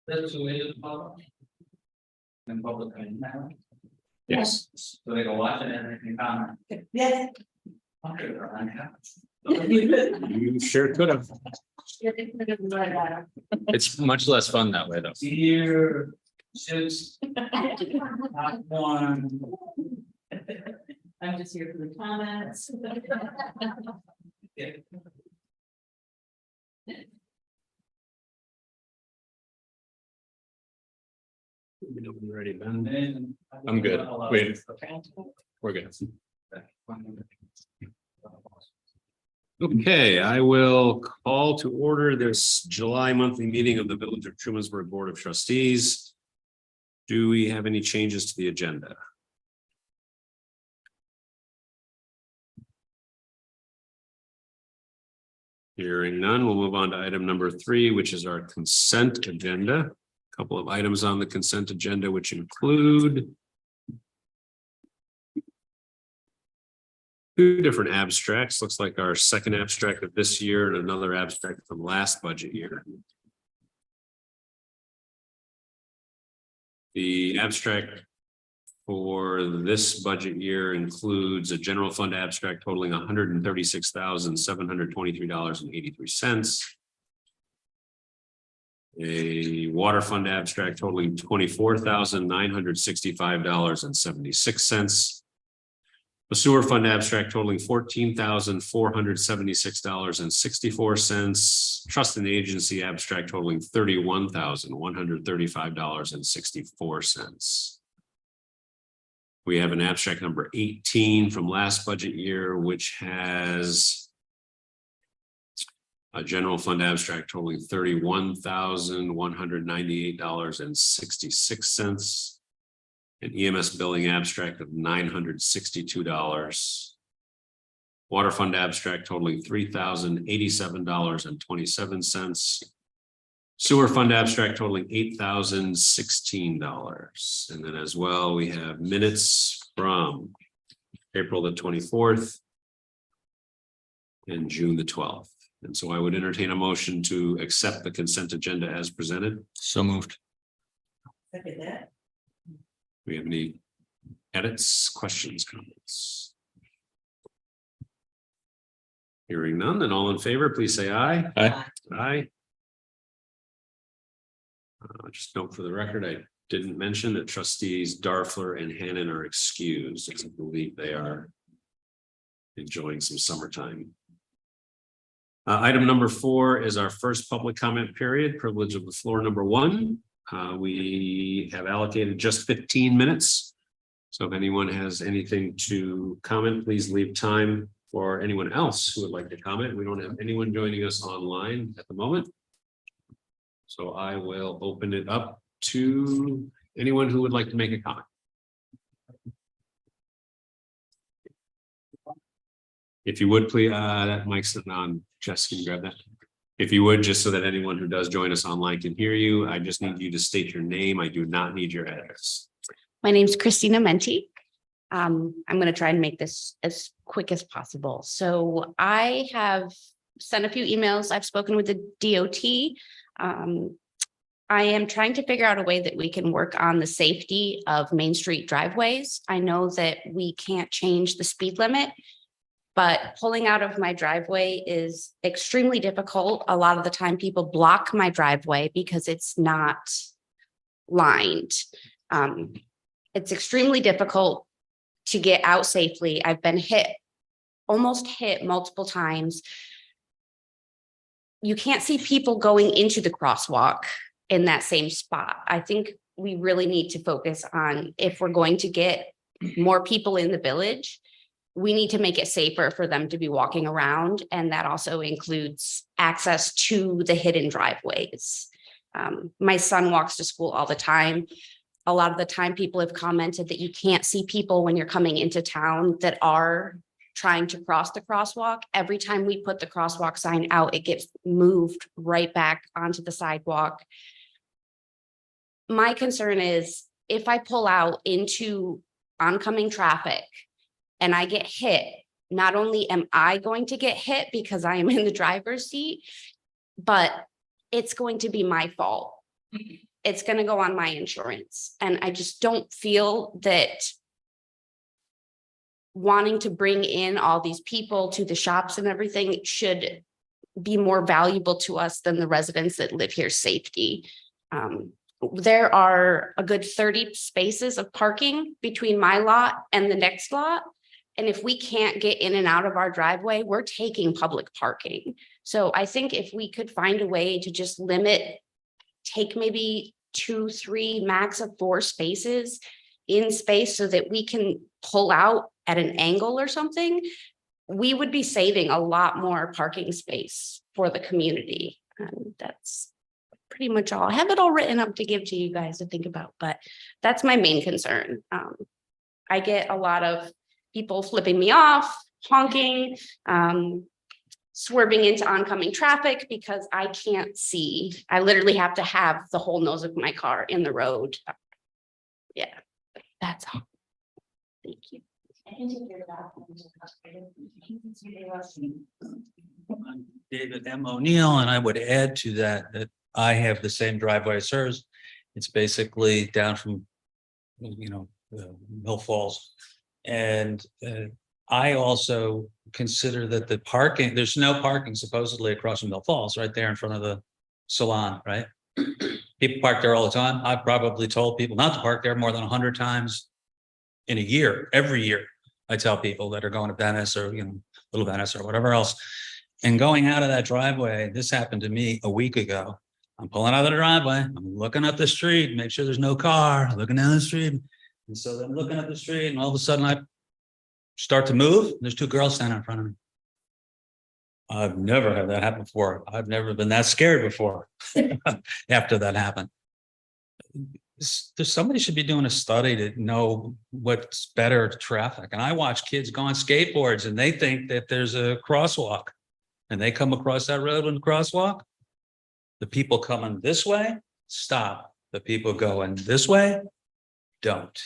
That's the way to follow. And public comment now. Yes. So they go watch it and they can comment. Yes. Okay, right, yeah. You sure could have. It's much less fun that way, though. Here, six, not one. I'm just here for the comments. Yeah. Ready, Ben? And I'm good. Wait. We're good. Okay, I will call to order this July monthly meeting of the Village of Trumansburg Board of Trustees. Do we have any changes to the agenda? Hearing none, we'll move on to item number 3, which is our consent agenda. A couple of items on the consent agenda, which include 2 different abstracts. Looks like our second abstract of this year and another abstract from last budget year. The abstract for this budget year includes a general fund abstract totaling $136,723.83. A water fund abstract totaling $24,965.76. A sewer fund abstract totaling $14,476.64. Trust and agency abstract totaling $31,135.64. We have an abstract number 18 from last budget year, which has a general fund abstract totaling $31,198.66. An EMS billing abstract of $962. Water fund abstract totaling $3,087.27. Sewer fund abstract totaling $8,016. And then as well, we have minutes from April the 24th and June the 12th. And so I would entertain a motion to accept the consent agenda as presented. So moved. Second that. We have any edits, questions, comments? Hearing none, then all in favor, please say aye. Aye. Aye. Just note for the record, I didn't mention that trustees Darfler and Hannon are excused, as I believe they are enjoying some summertime. Item number 4 is our first public comment period, privilege of the floor number 1. We have allocated just 15 minutes. So if anyone has anything to comment, please leave time for anyone else who would like to comment. We don't have anyone joining us online at the moment. So I will open it up to anyone who would like to make a comment. If you would, please, that mic's not on. Jess, can you grab that? If you would, just so that anyone who does join us online can hear you, I just need you to state your name. I do not need your address. My name is Christina Menti. I'm going to try and make this as quick as possible. So I have sent a few emails. I've spoken with the DOT. I am trying to figure out a way that we can work on the safety of Main Street driveways. I know that we can't change the speed limit, but pulling out of my driveway is extremely difficult. A lot of the time people block my driveway because it's not lined. It's extremely difficult to get out safely. I've been almost hit multiple times. You can't see people going into the crosswalk in that same spot. I think we really need to focus on, if we're going to get more people in the village, we need to make it safer for them to be walking around. And that also includes access to the hidden driveways. My son walks to school all the time. A lot of the time people have commented that you can't see people when you're coming into town that are trying to cross the crosswalk. Every time we put the crosswalk sign out, it gets moved right back onto the sidewalk. My concern is if I pull out into oncoming traffic and I get hit, not only am I going to get hit because I am in the driver's seat, but it's going to be my fault. it's going to go on my insurance. And I just don't feel that wanting to bring in all these people to the shops and everything should be more valuable to us than the residents that live here safety. There are a good 30 spaces of parking between my lot and the next lot. And if we can't get in and out of our driveway, we're taking public parking. So I think if we could find a way to just take maybe 2, 3, max of 4 spaces in space so that we can pull out at an angle or something, we would be saving a lot more parking space for the community. And that's pretty much all. I have it all written up to give to you guys to think about, but that's my main concern. I get a lot of people flipping me off, honking, swerving into oncoming traffic because I can't see. I literally have to have the whole nose of my car in the road. Yeah, that's all. Thank you. I'm David M. O'Neill, and I would add to that I have the same driveway as hers. It's basically down from, Mill Falls. And I also consider that the parking, there's no parking supposedly across from Mill Falls, right there in front of the salon, right? People park there all the time. I've probably told people not to park there more than 100 times in a year, every year. I tell people that are going to Venice or, Little Venice or whatever else. And going out of that driveway, this happened to me a week ago. I'm pulling out of the driveway. I'm looking up the street, make sure there's no car, looking down the street. And so I'm looking up the street and all of a sudden I start to move. There's 2 girls standing in front of me. I've never had that happen before. I've never been that scared before after that happened. Somebody should be doing a study to know what's better traffic. And I watch kids go on skateboards and they think that there's a crosswalk and they come across that road in the crosswalk. The people coming this way, stop. The people going this way, don't.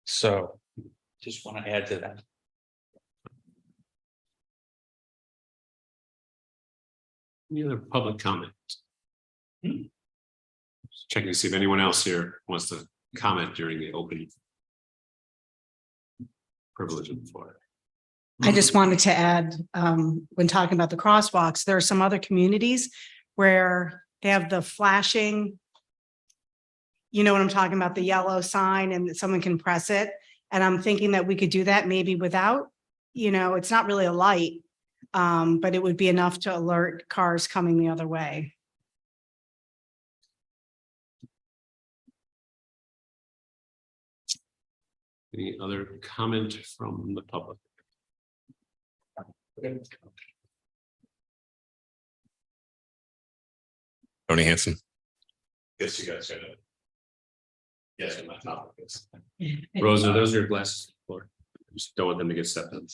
So just want to add to that. Any other public comment? Checking to see if anyone else here wants to comment during the open privilege of the floor. I just wanted to add, when talking about the crosswalks, there are some other communities where they have the flashing, you know what I'm talking about, the yellow sign, and someone can press it. And I'm thinking that we could do that maybe without, it's not really a light, but it would be enough to alert cars coming the other way. Any other comment from the public? Tony Hansen. Yes, you guys got it. Yes, on my topic is. Rosa, those are your glasses. Floor. Just don't want them to get stepped on.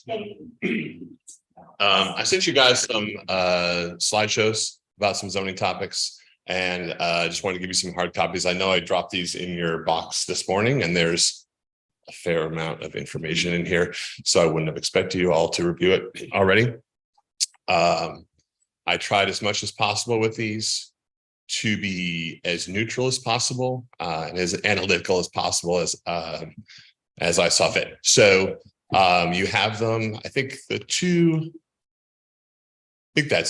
I sent you guys some slideshows about some zoning topics, and just wanted to give you some hard copies. I know I dropped these in your box this morning, and there's a fair amount of information in here, so I wouldn't have expected you all to review it already. I tried as much as possible with these to be as neutral as possible and as analytical as possible as I saw fit. So you have them. I think that's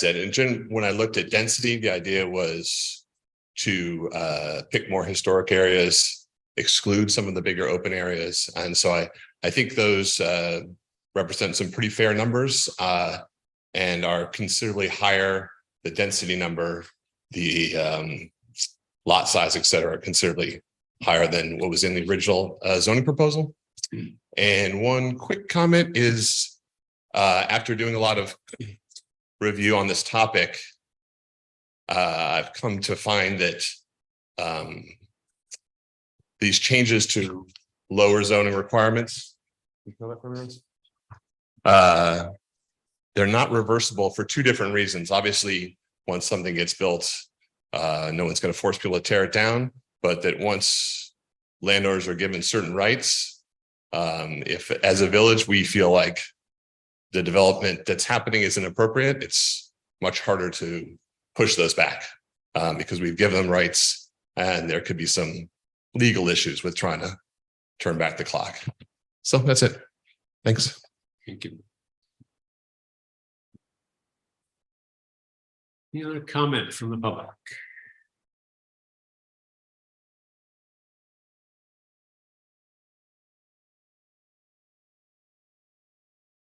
it. And when I looked at density, the idea was to pick more historic areas, exclude some of the bigger open areas. And so I think those represent some pretty fair numbers and are considerably higher. The density number, the lot size, et cetera, considerably higher than what was in the original zoning proposal. And one quick comment is, after doing a lot of review on this topic, I've come to find that these changes to lower zoning requirements, they're not reversible for 2 different reasons. Obviously, once something gets built, no one's going to force people to tear it down, but that once landowners are given certain rights, if as a village we feel like the development that's happening is inappropriate, it's much harder to push those back because we've given them rights And there could be some legal issues with trying to turn back the clock. So that's it. Thanks. Thank you. Any other comment from the public?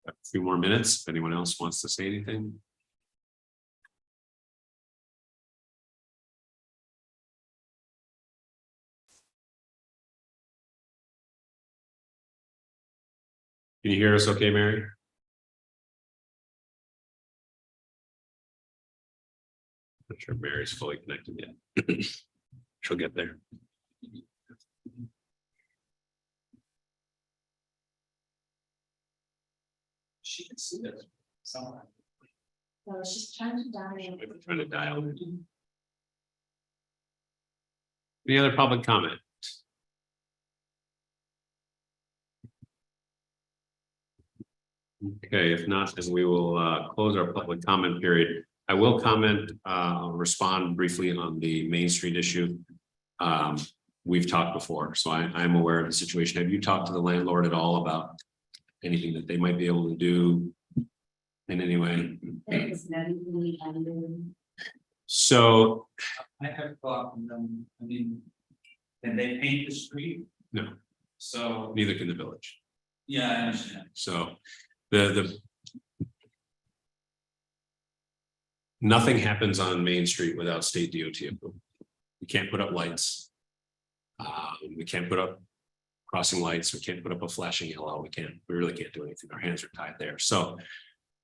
A few more minutes, if anyone else wants to say anything. Can you hear us okay, Mary? Not sure Mary's fully connected yet. She'll get there. She can see it somewhere. I was just trying to dial in. Maybe trying to dial in. Any other public comment? Okay, if not, then we will close our public comment period. I will comment, respond briefly on the Main Street issue. We've talked before, so I'm aware of the situation. Have you talked to the landlord at all about anything that they might be able to do in any way? That was nothing we can do. So, I have thought, I mean, can they paint the street? no, So, neither can the village. yeah, I understand. So the nothing happens on Main Street without state DOT approval. We can't put up lights. We can't put up crossing lights. We can't put up a flashing yellow. We really can't do anything. Our hands are tied there. So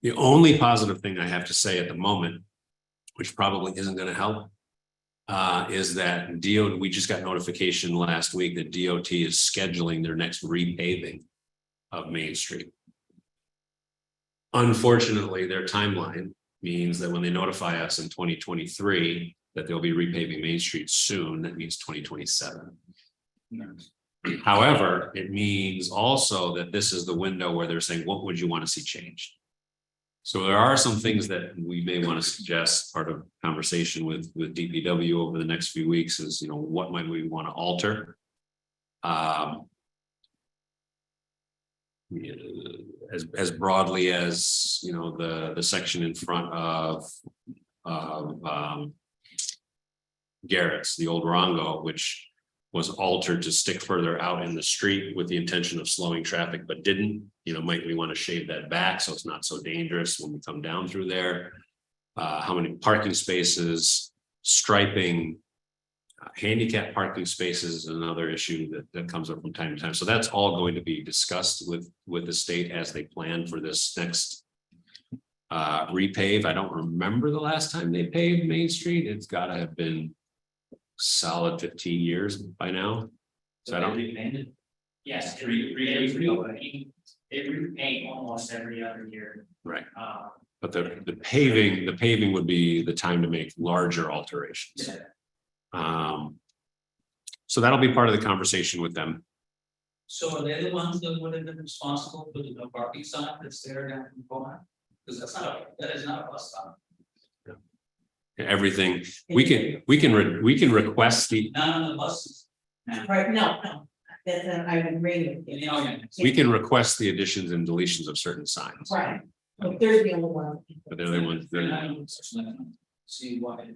the only positive thing I have to say at the moment, which probably isn't going to help, is that we just got notification last week that DOT is scheduling their next repaving of Main Street. Unfortunately, their timeline means that when they notify us in 2023 that they'll be repaving Main Street soon, that means 2027. However, it means also that this is the window where they're saying, what would you want to see changed? So there are some things that we may want to suggest, part of conversation with DPW over the next few weeks is, what might we want to alter? As broadly as, the section in front of Garrett's, the old Rongo, which was altered to stick further out in the street with the intention of slowing traffic, but didn't, might we want to shave that back so it's not so dangerous when we come down through there? How many parking spaces, striping, handicap parking spaces is another issue that comes up from time to time. So that's all going to be discussed with the state as they plan for this next repave. I don't remember the last time they paved Main Street. It's got to have been solid 15 years by now. So I don't. Repainted? Yes, they repaint almost every other year. Right. But the paving would be the time to make larger alterations. Yeah. So that'll be part of the conversation with them. So are they the ones that would have been responsible for the no parking sign that's there down in the corner? Because that is not a bus stop. Everything we can request the None of the buses. Right, no, that's, I would agree with you. we can request the additions and deletions of certain signs. Right, but there's the only one. But they're the ones They're that not. See why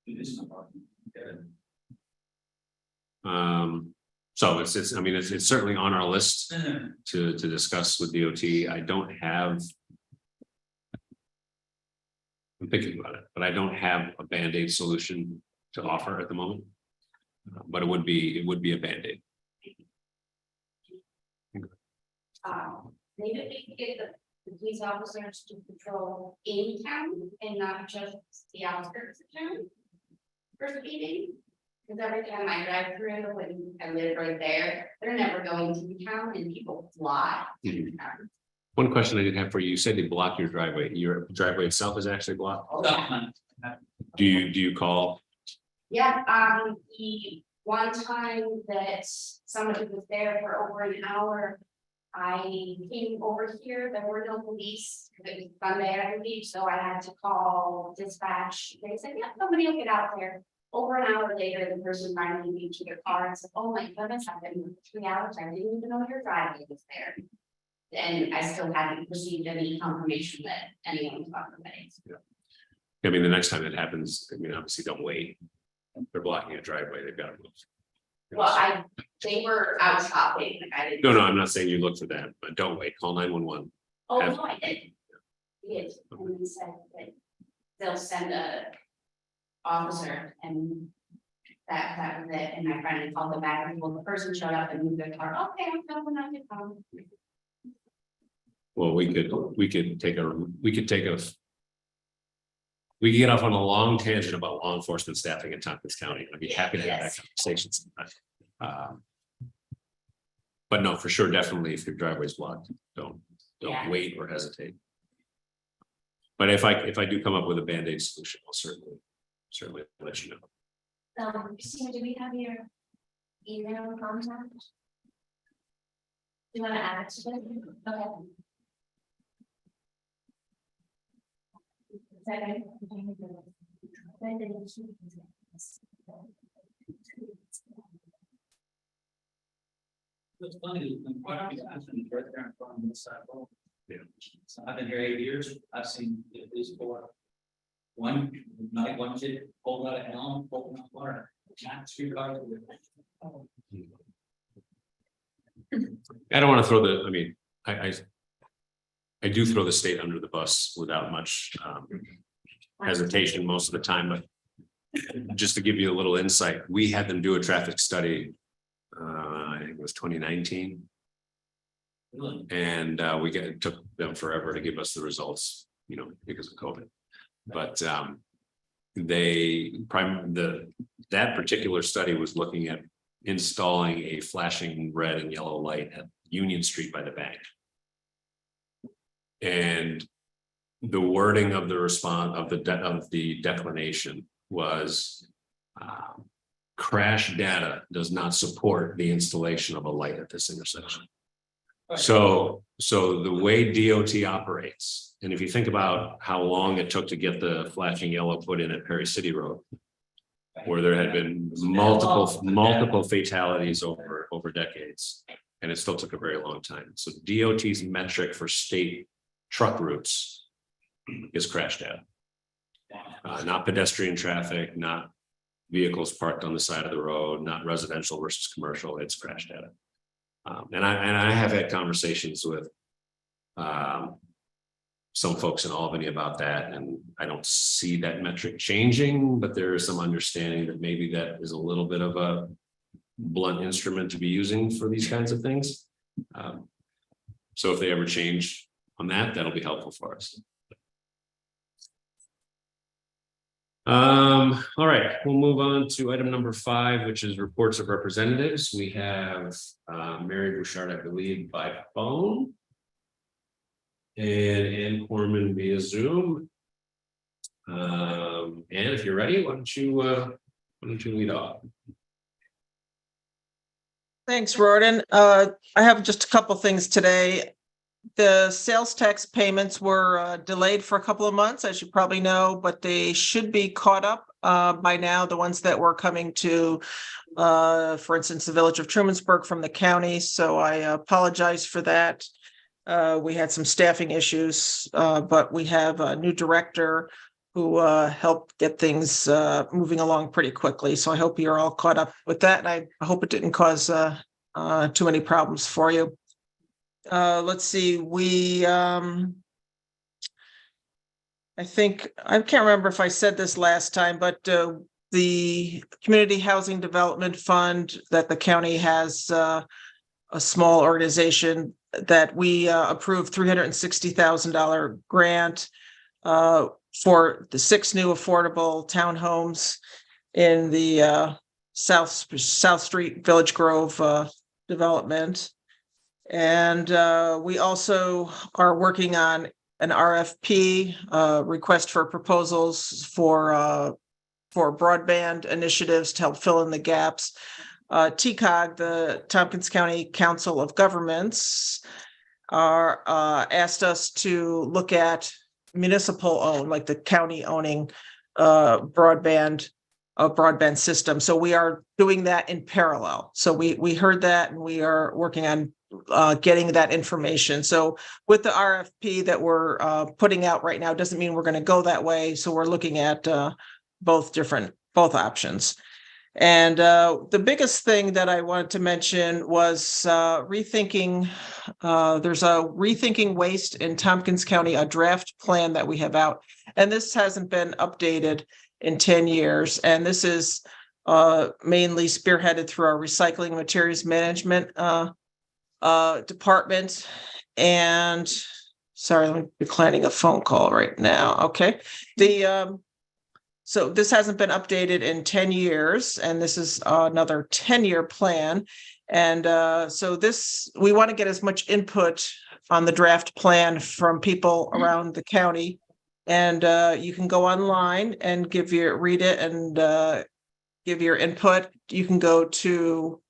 it is no parking. so it's certainly on our list to discuss with DOT. I don't have. I'm thinking about it, but I don't have a Band-Aid solution to offer at the moment. But it would be a Band-Aid. Maybe we can get the police officers to patrol in town and not just the outskirts of town. For speeding, because every time I drive through, when I live right there, they're never going to the town and people fly to town. One question I did have for you, you said they block your driveway. Your driveway itself is actually blocked. Do you call? Yeah, the one time that somebody was there for over an hour. I came over here, there were no police, because it was Sunday, I believe, so I had to call dispatch. They said, yeah, nobody will get out there. over an hour later, the person finally came to their car and said, oh my goodness, I've been here for 3 hours, I didn't even know your driveway was there. And I still hadn't received any confirmation that anyone was on the way. I mean, the next time it happens, I mean, obviously don't wait. If they're blocking a driveway, they've got to move. Well, they were out shopping, like I didn't. No, I'm not saying you look for that, but don't wait, call 911. Oh, have- no, I did. Did, and he said that they'll send a officer and that was it, and my friend called them back, and well, the person showed up and moved their car, okay, I'm coming, I'm coming. Well, we could take we could get off on a long tangent about law enforcement staffing in Tompkins County. I'd be happy to have that Yes. conversation sometime. But no, for sure, definitely if your driveway's blocked, don't Yeah. wait or hesitate. But if I do come up with a Band-Aid solution, I'll certainly let you know. Christina, do we have your email contact? Do you want to add it to it? Okay. Second. It's funny, when property happens right there in front of the sidewalk. Yeah. So I've been here 8 years, I've seen at least 4. One kid pulled out of Elm, pulled out water, not 3 cars. I don't want to throw I mean, I do throw the state under the bus without much hesitation most of the time, but just to give you a little insight, we had them do a traffic study. I think it was 2019, and it took them forever to give us the results, because of COVID. But that particular study was looking at installing a flashing red and yellow light at Union Street by the bank. And the wording of the response of the declination was crash data does not support the installation of a light at this intersection. So the way DOT operates, and if you think about how long it took to get the flashing yellow put in at Perry City Road, where there had been multiple fatalities over decades, and it still took a very long time. So DOT's metric for state truck routes is crash data. Not pedestrian traffic, not vehicles parked on the side of the road, not residential versus commercial, it's crash data. And I have had conversations with some folks in Albany about that, and I don't see that metric changing, but there is some understanding that maybe that is a little bit of a blunt instrument to be using for these kinds of things. So if they ever change on that, that'll be helpful for us. All right, we'll move on to item number 5, which is reports of representatives. We have Mary Bouchard, I believe, by phone. And Ann Corman via Zoom. And if you're ready, why don't you lead off? Thanks, Roden. I have just a couple things today. The sales tax payments were delayed for a couple of months, as you probably know, but they should be caught up by now, the ones that were coming to, for instance, the village of Trumansburg from the county. So I apologize for that. We had some staffing issues, but we have a new director who helped get things moving along pretty quickly. So I hope you're all caught up with that. And I hope it didn't cause too many problems for you. Let's see, I think, I can't remember if I said this last time, but the Community Housing Development Fund that the county has, a small organization that we approved $360,000 grant for the 6 new affordable townhomes in the South Street Village Grove development. And we also are working on an RFP, request for proposals for broadband initiatives to help fill in the gaps. TCOG, the Tompkins County Council of Governments, asked us to look at municipal owned, like the county owning broadband broadband system. So we are doing that in parallel. So we heard that and we are working on getting that information. So with the RFP that we're putting out right now, doesn't mean we're going to go that way. So we're looking at both options. And the biggest thing that I wanted to mention was rethinking. There's a rethinking waste in Tompkins County, a draft plan that we have out, and this hasn't been updated in 10 years. And this is mainly spearheaded through our recycling materials management department. And sorry, I'm declining a phone call right now. Okay. So this hasn't been updated in 10 years, and this is another 10-year plan. And so we want to get as much input on the draft plan from people around the county. And you can go online and read it and give your input. You can go to,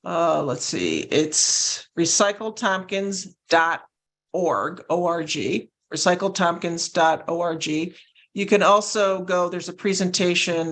let's see, it's recycletompkins.org, O-R-G, recycletompkins.org. You can also go, there's a presentation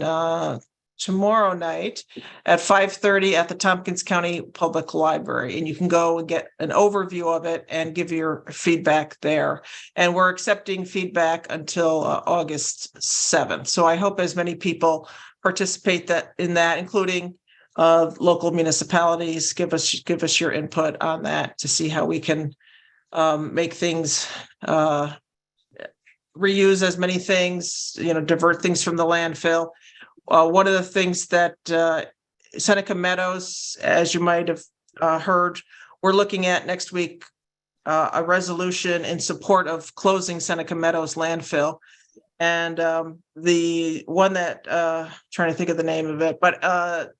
tomorrow night at 5:30 at the Tompkins County Public Library, and you can go and get an overview of it and give your feedback there. And we're accepting feedback until August 7th. So I hope as many people participate in that, including local municipalities. Give us your input on that to see how we can make things reuse as many things, divert things from the landfill. One of the things that Seneca Meadows, as you might have heard, we're looking at next week a resolution in support of closing Seneca Meadows landfill. And the one that trying to think of the name of it, but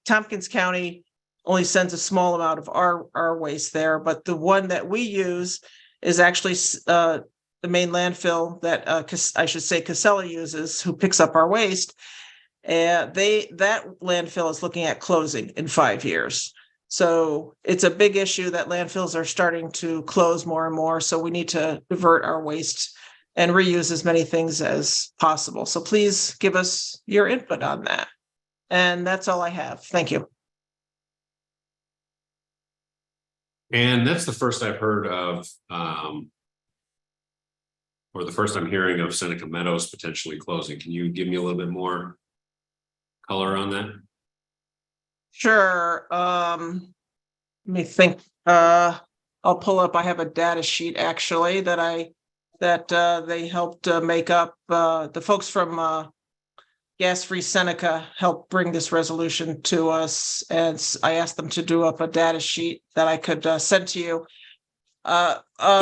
Tompkins County only sends a small amount of our waste there. But the one that we use is actually the main landfill that I should say Casella uses, who picks up our waste. And that landfill is looking at closing in 5 years. So it's a big issue that landfills are starting to close more and more. So we need to divert our waste and reuse as many things as possible. So please give us your input on that. And that's all I have. Thank you. And that's the first I've heard of, or the first I'm hearing of Seneca Meadows potentially closing. Can you give me a little bit more color on that? Sure. Let me think. I'll pull up. I have a data sheet actually that they helped make up. The folks from Gas Free Seneca helped bring this resolution to us, and I asked them to do up a data sheet that I could send to you. Sorry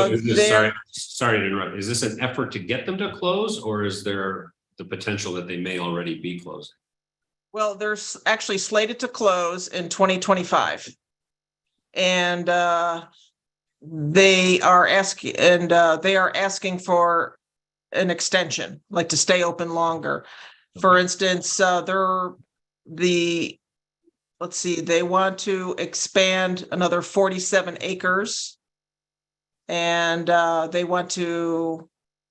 to interrupt. Is this an effort to get them to close, or is there the potential that they may already be closing? Well, they're actually slated to close in 2025. And they are asking for an extension, like to stay open longer. For instance, they want to expand another 47 acres. And they want to,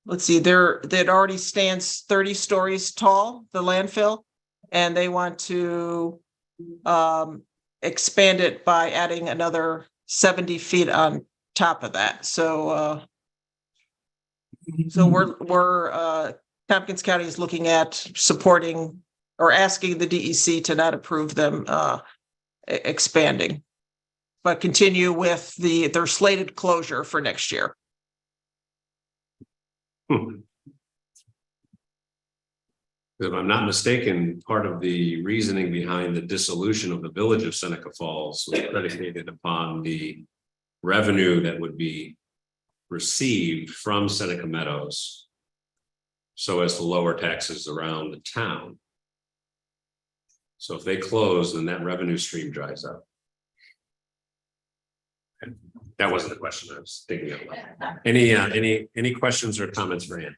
that already stands 30 stories tall, the landfill. And they want to expand it by adding another 70 feet on top of that. So we're Tompkins County is looking at supporting or asking the DEC to not approve them expanding, but continue with their slated closure for next year. If I'm not mistaken, part of the reasoning behind the dissolution of the village of Seneca Falls was predicated upon the revenue that would be received from Seneca Meadows, so as to lower taxes around the town. So if they close, then that revenue stream dries up. That wasn't the question I was thinking of. Any questions or comments for Ann?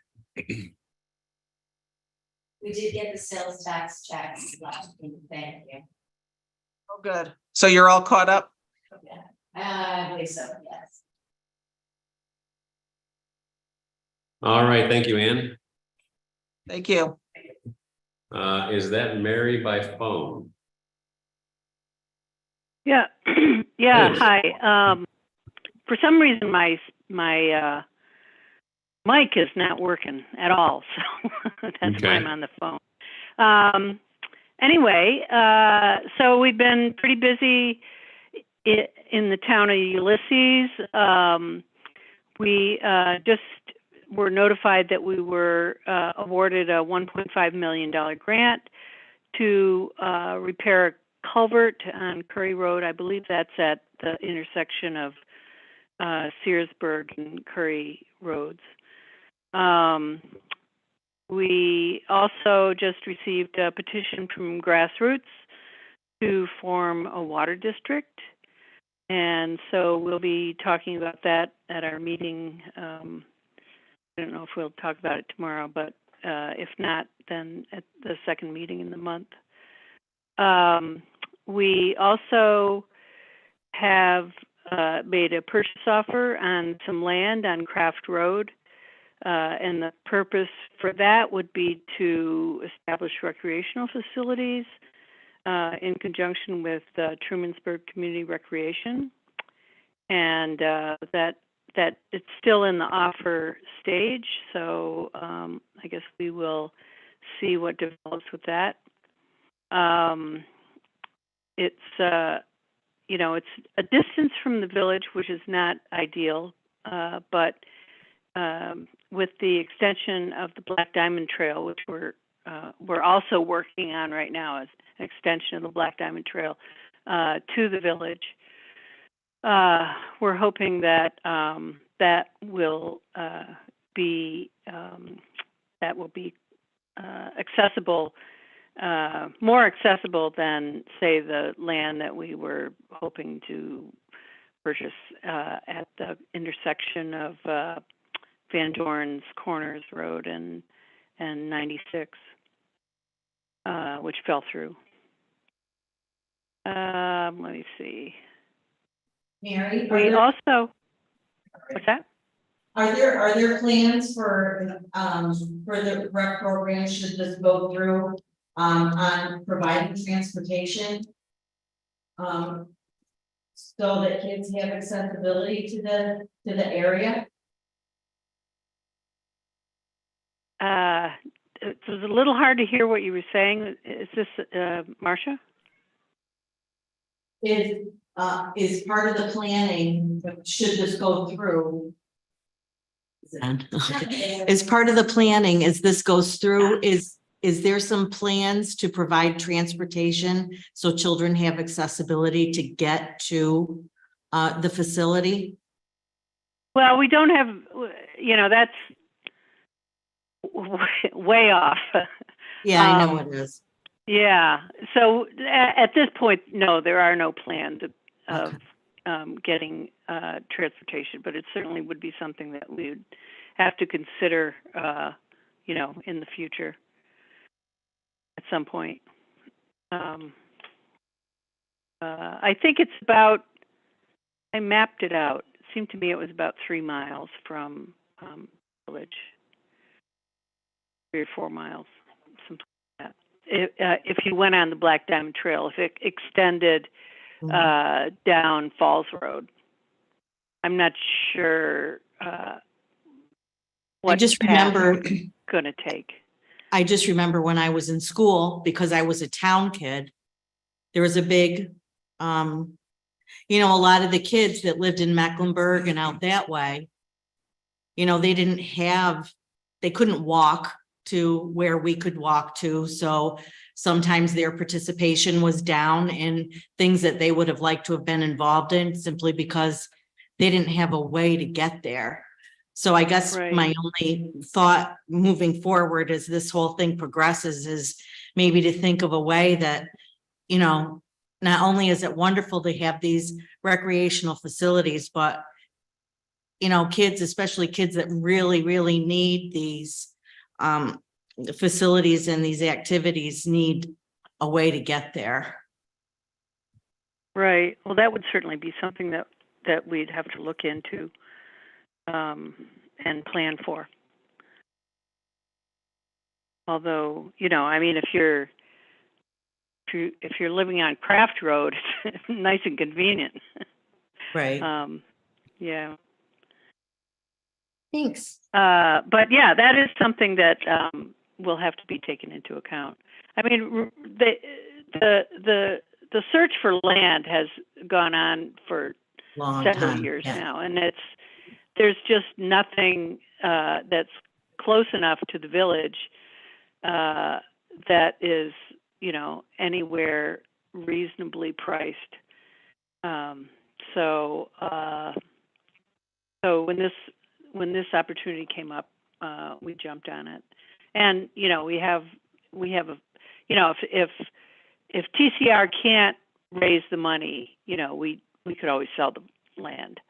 We did get the sales tax checks last week. Thank you. Oh, good. So you're all caught up? Yeah. I believe so, yes. All right, thank you, Ann. Thank you. Is that Mary by phone? Yeah, yeah, Yes. hi. For some reason, my mic is not working at all, so that's Okay. why I'm on the phone. Anyway, so we've been pretty busy in the town of Ulysses. We just were notified that we were awarded a $1.5 million grant to repair a culvert on Curry Road. I believe that's at the intersection of Searsburg and Curry Roads. We also just received a petition from Grassroots to form a water district. And so we'll be talking about that at our meeting. I don't know if we'll talk about it tomorrow, but if not, then at the second meeting in the month. We also have made a purchase offer on some land on Craft Road. And the purpose for that would be to establish recreational facilities in conjunction with Trumansburg Community Recreation. And that it's still in the offer stage, so I guess we will see what develops with that. It's it's a distance from the village, which is not ideal, but with the extension of the Black Diamond Trail, which we're also working on right now, as an extension of the Black Diamond Trail to the village. We're hoping that that will be accessible, more accessible than, say, the land that we were hoping to purchase at the intersection of Van Dorn's Corners Road and 96, which fell through. Let me see. Mary, We also, what's that? are there plans for the rec program, should this go through, on providing transportation? So that kids have accessibility to the area? It was a little hard to hear what you were saying. Is this Marcia? Is part of the planning, should this go through? Is part of the planning, as this goes through, is there some plans to provide transportation so children have accessibility to get to the facility? Well, we don't have, that's way off. Yeah, I know it is. Yeah. So at this point, no, there are no plans of getting transportation, but it certainly would be something that we would have to consider, in the future at some point. I think it's about, I mapped it out. It seemed to me it was about 3 miles from village. 3 or 4 miles, something like that. If you went on the Black Diamond Trail, if it extended down Falls Road. I'm not sure what I just path remember it's going to take. I just remember when I was in school, because I was a town kid, there was a big, a lot of the kids that lived in Mecklenburg and out that way, they couldn't walk to where we could walk to. So sometimes their participation was down in things that they would have liked to have been involved in simply because they didn't have a way to get there. So I guess my only thought moving forward as this whole thing progresses is maybe to think of a way that, not only is it wonderful to have these recreational facilities, but, kids, especially kids that really, really need these facilities and these activities, need a way to get there. Right. Well, that would certainly be something that we'd have to look into and plan for. Although, I mean, if you're living on Craft Road, it's nice and convenient. Right. Yeah. Thanks. But yeah, that is something that will have to be taken into account. I mean, the search for land has gone on for Long several time. years Yeah. now, and there's just nothing that's close enough to the village that is, anywhere reasonably priced. So when this opportunity came up, we jumped on it, and we have a, if TCR can't raise the money, we could always sell the land.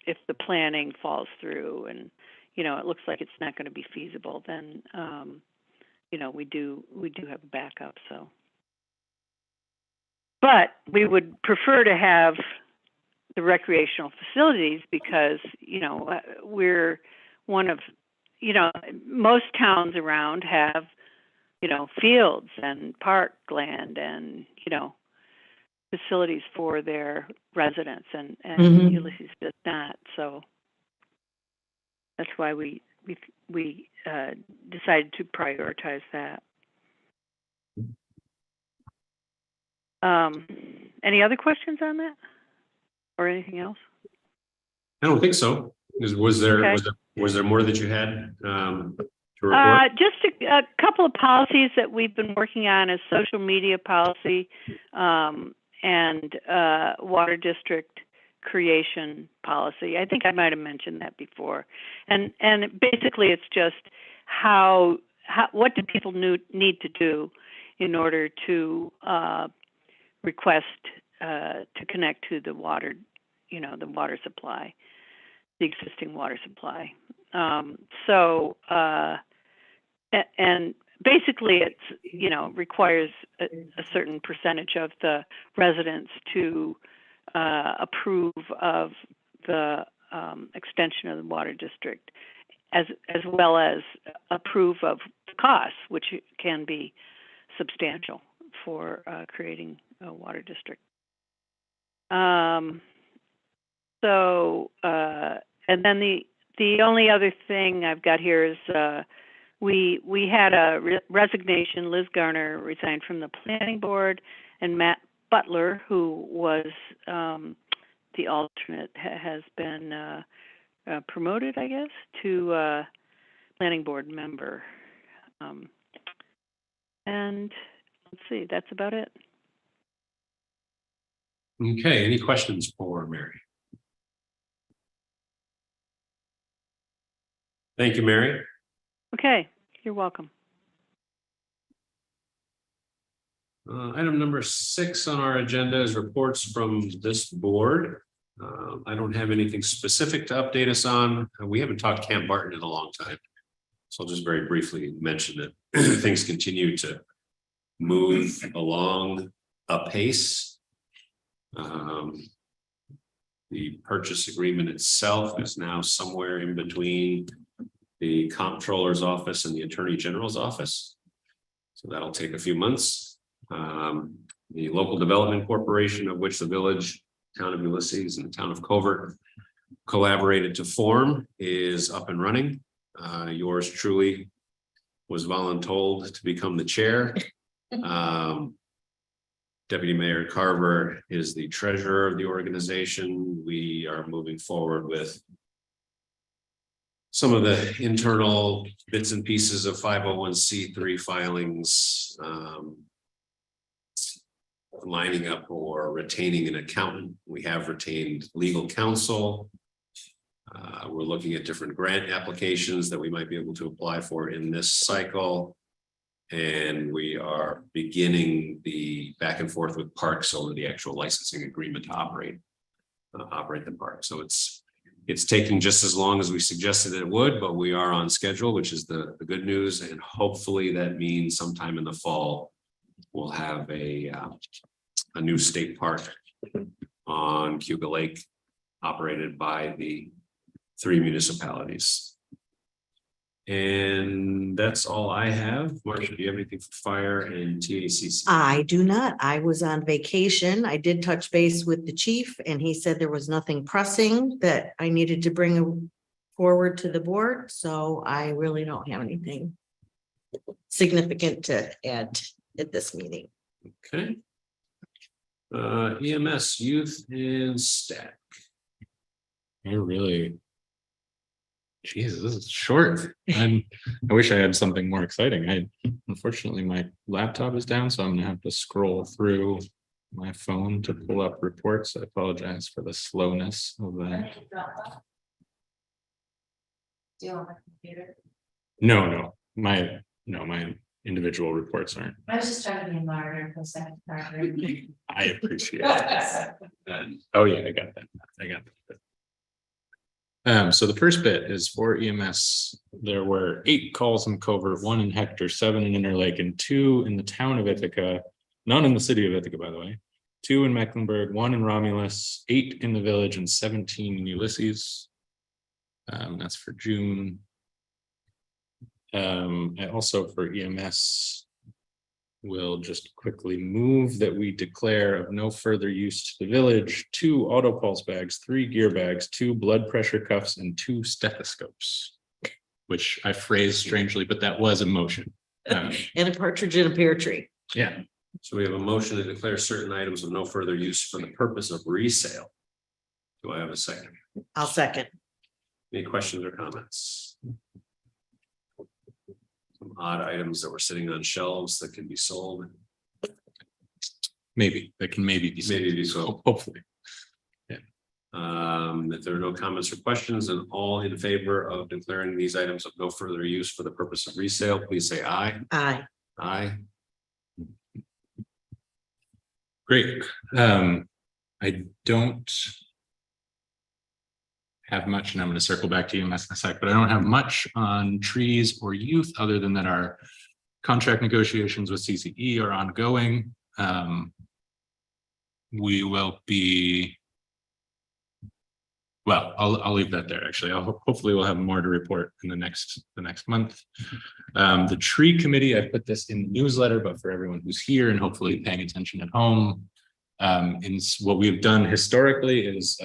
If the planning falls through and it looks like it's not going to be feasible, then we do have a backup. So, but we would prefer to have the recreational facilities because we're one of most towns around have fields and parkland and facilities for their residents, and Mhm. Ulysses does not. So that's why we decided to prioritize that. Any other questions on that, or anything else? I don't think so. Was there more that you had to report? Just a couple of policies that we've been working on is social media policy and water district creation policy. I think I might have mentioned that before. And basically it's just what do people need to do in order to request to connect to the water, the water supply, the existing water supply. And basically it's, requires a certain percentage of the residents to approve of the extension of the water district, as well as approve of the costs, which can be substantial for creating a water district. And then the only other thing I've got here is we had a resignation. Liz Garner resigned from the planning board, and Matt Butler, who was the alternate, has been promoted, I guess, to planning board member. And let's see, that's about it. Okay, any questions for Mary? Thank you, Mary. Okay, you're welcome. Item number 6 on our agenda is reports from this board. I don't have anything specific to update us on. We haven't talked Camp Barton in a long time, so I'll just very briefly mention that things continue to move along apace. The purchase agreement itself is now somewhere in between the comptroller's office and the attorney general's office, so that'll take a few months. The local development corporation, of which the village, town of Ulysses, and the town of Covert collaborated to form, is up and running. Yours truly was voluntold to become the chair. Deputy Mayor Carver is the treasurer of the organization. We are moving forward with some of the internal bits and pieces of 501c3 filings, lining up or retaining an accountant. We have retained legal counsel. We're looking at different grant applications that we might be able to apply for in this cycle. And we are beginning the back and forth with parks over the actual licensing agreement to operate the park. So it's taking just as long as we suggested it would, but we are on schedule, which is the good news. And hopefully that means sometime in the fall, we'll have a new state park on Cuba Lake, operated by the 3 municipalities. And that's all I have. Marcia, do you have anything for fire and TACC? I do not. I was on vacation. I did touch base with the chief and he said there was nothing pressing that I needed to bring forward to the board. So I really don't have anything significant to add at this meeting. Okay. EMS, youth and staff. I really. Jesus, this is short. I wish I had something more exciting. Unfortunately, my laptop is down, so I'm gonna have to scroll through my phone to pull up reports. I apologize for the slowness of that. Do you want my computer? No, my individual reports aren't. I was just trying to be a martyr for a second. I appreciate it. Oh, yeah, I got that. So the first bit is for EMS. There were 8 calls in Covert, 1 in Hector, 7 in Interlake, and 2 in the town of Ithaca. None in the city of Ithaca, by the way. 2 in Mecklenburg, 1 in Romulus, 8 in the village, and 17 in Ulysses. That's for June. And also for EMS, we'll just quickly move that we declare of no further use to the village 2 auto pulse bags, 3 gear bags, 2 blood pressure cuffs, and 2 stethoscopes, which I phrased strangely, but that was a motion. And a partridge in a pear tree. Yeah. So we have a motion to declare certain items of no further use for the purpose of resale. Do I have a second? I'll second. Any questions or comments? Some odd items that were sitting on shelves that can be sold. Maybe that can maybe be sold. Hopefully. If there are no comments or questions, and all in favor of declaring these items of no further use for the purpose of resale, please say aye. Aye. Aye. Great. I don't have much, and I'm going to circle back to you in a sec, but I don't have much on trees or youth other than that our contract negotiations with CCE are ongoing. We will be, well, I'll leave that there. Actually, hopefully we'll have more to report in the next month. The tree committee, I put this in the newsletter, but for everyone who's here and hopefully paying attention at home, in what we've done historically is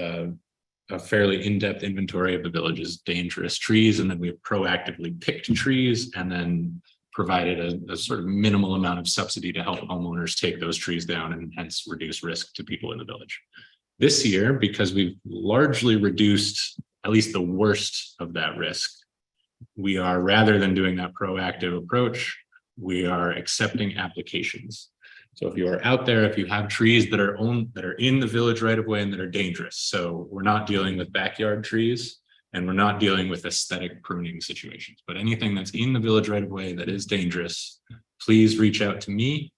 a fairly in-depth inventory of the village's dangerous trees, and then we've proactively picked trees and then provided a sort of minimal amount of subsidy to help homeowners take those trees down and hence reduce risk to people in the village. This year, because we've largely reduced at least the worst of that risk, we are, rather than doing that proactive approach, we are accepting applications. So if you are out there, if you have trees that are in the village right of way and that are dangerous, so we're not dealing with backyard trees and we're not dealing with aesthetic pruning situations, but anything that's in the village right of way that is dangerous, please reach out to me,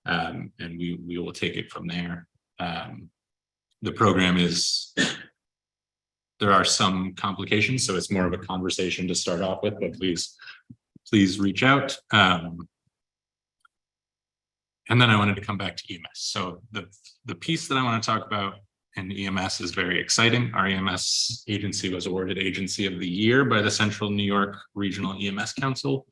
and we will take it from there. The program is, there are some complications, so it's more of a conversation to start off with, but please reach out. And then I wanted to come back to EMS. So the piece that I want to talk about in EMS is very exciting. Our EMS agency was awarded Agency of the Year by the Central New York Regional EMS Council,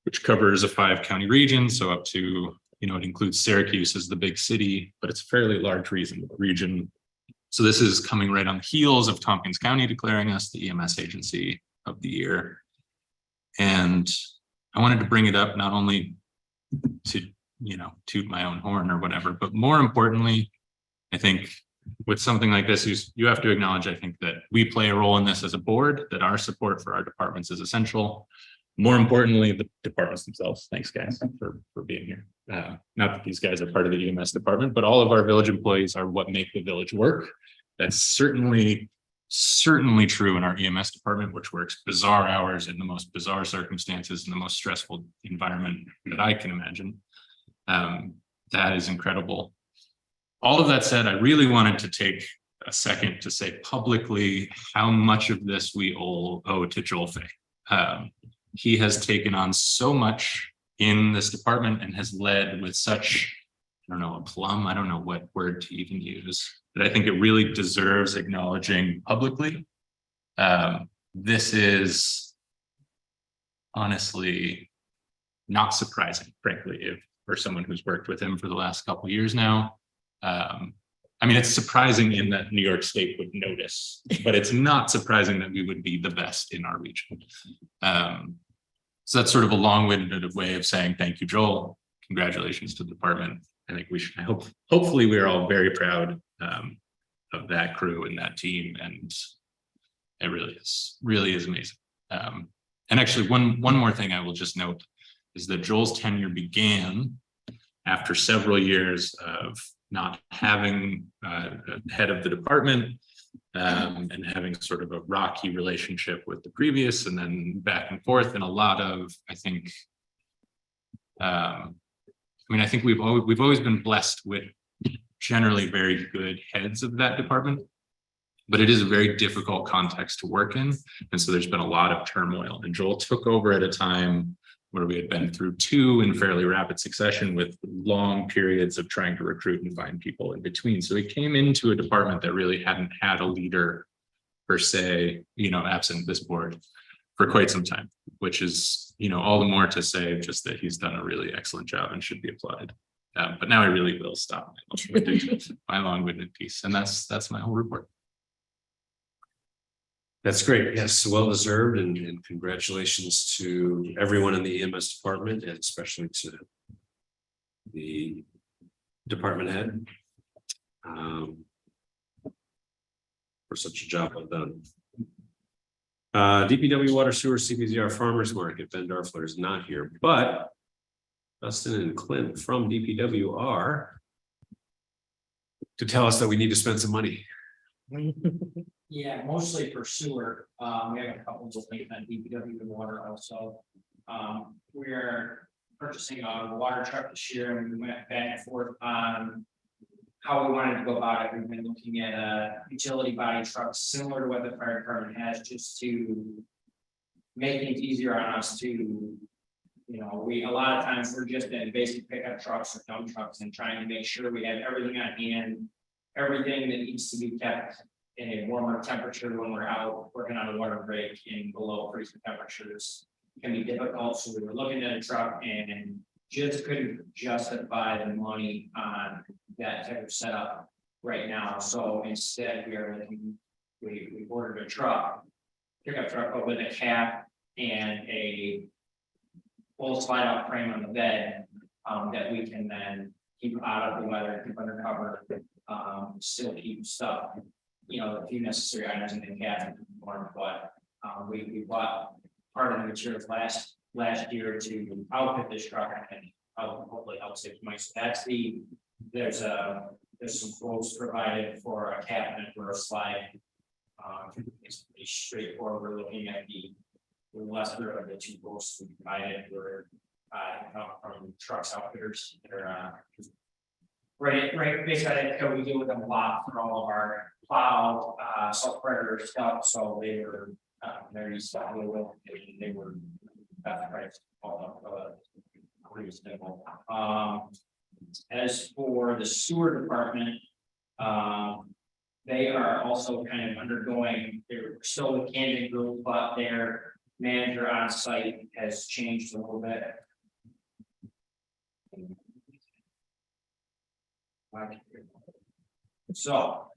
which covers a 5-county region. So up to, it includes Syracuse as the big city, but it's a fairly large region. So this is coming right on the heels of Tompkins County declaring us the EMS Agency of the Year. And I wanted to bring it up not only to toot my own horn or whatever, but more importantly, I think with something like this, you have to acknowledge, I think, that we play a role in this as a board, that our support for our departments is essential. More importantly, the departments themselves. Thanks, guys, for being here. Not that these guys are part of the EMS department, but all of our village employees are what make the village work. That's certainly true in our EMS department, which works bizarre hours in the most bizarre circumstances in the most stressful environment that I can imagine. That is incredible. All of that said, I really wanted to take a second to say publicly how much of this we owe to Joel Fay. He has taken on so much in this department and has led with such, aplomb. I don't know what word to even use, but I think it really deserves acknowledging publicly. This is honestly not surprising, frankly, if for someone who's worked with him for the last couple of years now. I mean, it's surprising in that New York State would notice, but it's not surprising that we would be the best in our region. So that's sort of a long-winded way of saying thank you, Joel. Congratulations to the department. I think we should hopefully we're all very proud of that crew and that team, and it really is amazing. And actually, one more thing I will just note is that Joel's tenure began after several years of not having a head of the department and having sort of a rocky relationship with the previous, and then back and forth, and a lot of, I think, I think we've always been blessed with generally very good heads of that department, but it is a very difficult context to work in. And so there's been a lot of turmoil, and Joel took over at a time where we had been through two in fairly rapid succession with long periods of trying to recruit and find people in between. So he came into a department that really hadn't had a leader per se, absent this board for quite some time, which is, all the more to say just that he's done a really excellent job and should be applauded. But now I really will stop my long-winded piece, and that's my whole report. That's great. Yes, well deserved, and congratulations to everyone in the EMS department, and especially to the department head for such a job well done. DPW Water Sewer CPZR Farmers Market, Ben Darfler is not here, but Dustin and Clint from DPW are to tell us that we need to spend some money. Yeah, mostly for sewer. We have a couple of things on DPW and water also. We're purchasing a water truck this year, and we went back and forth on how we wanted to go about it. We've been looking at a utility body truck similar to what the fire department has, just to make things easier on us to, a lot of times we're just in basic pickup trucks or dump trucks and trying to make sure we have everything on hand, everything that needs to be kept in a warmer temperature when we're out working on a water break in below freezing temperatures can be difficult. So we were looking at a truck and just couldn't justify the money on that type of setup right now. So instead we ordered a pickup truck with a cab and a full slide out frame on the bed that we can then keep out of the weather, keep under cover, still keep stuff, a few necessary items in the cabin. But we bought part of the materials last year to outfit this truck, and hopefully help save money. So there's some quotes provided for a cabinet or a slide. It's pretty straightforward. We're looking at the lesser of the two quotes we provided were from trucks outfitters. They're right basically we deal with them a lot for all of our plow salt predator stuff. So they were very stable, they were best price reasonable. As for the sewer department, they are also kind of undergoing, they're still with Camden Group, but their manager on site has changed a little bit. So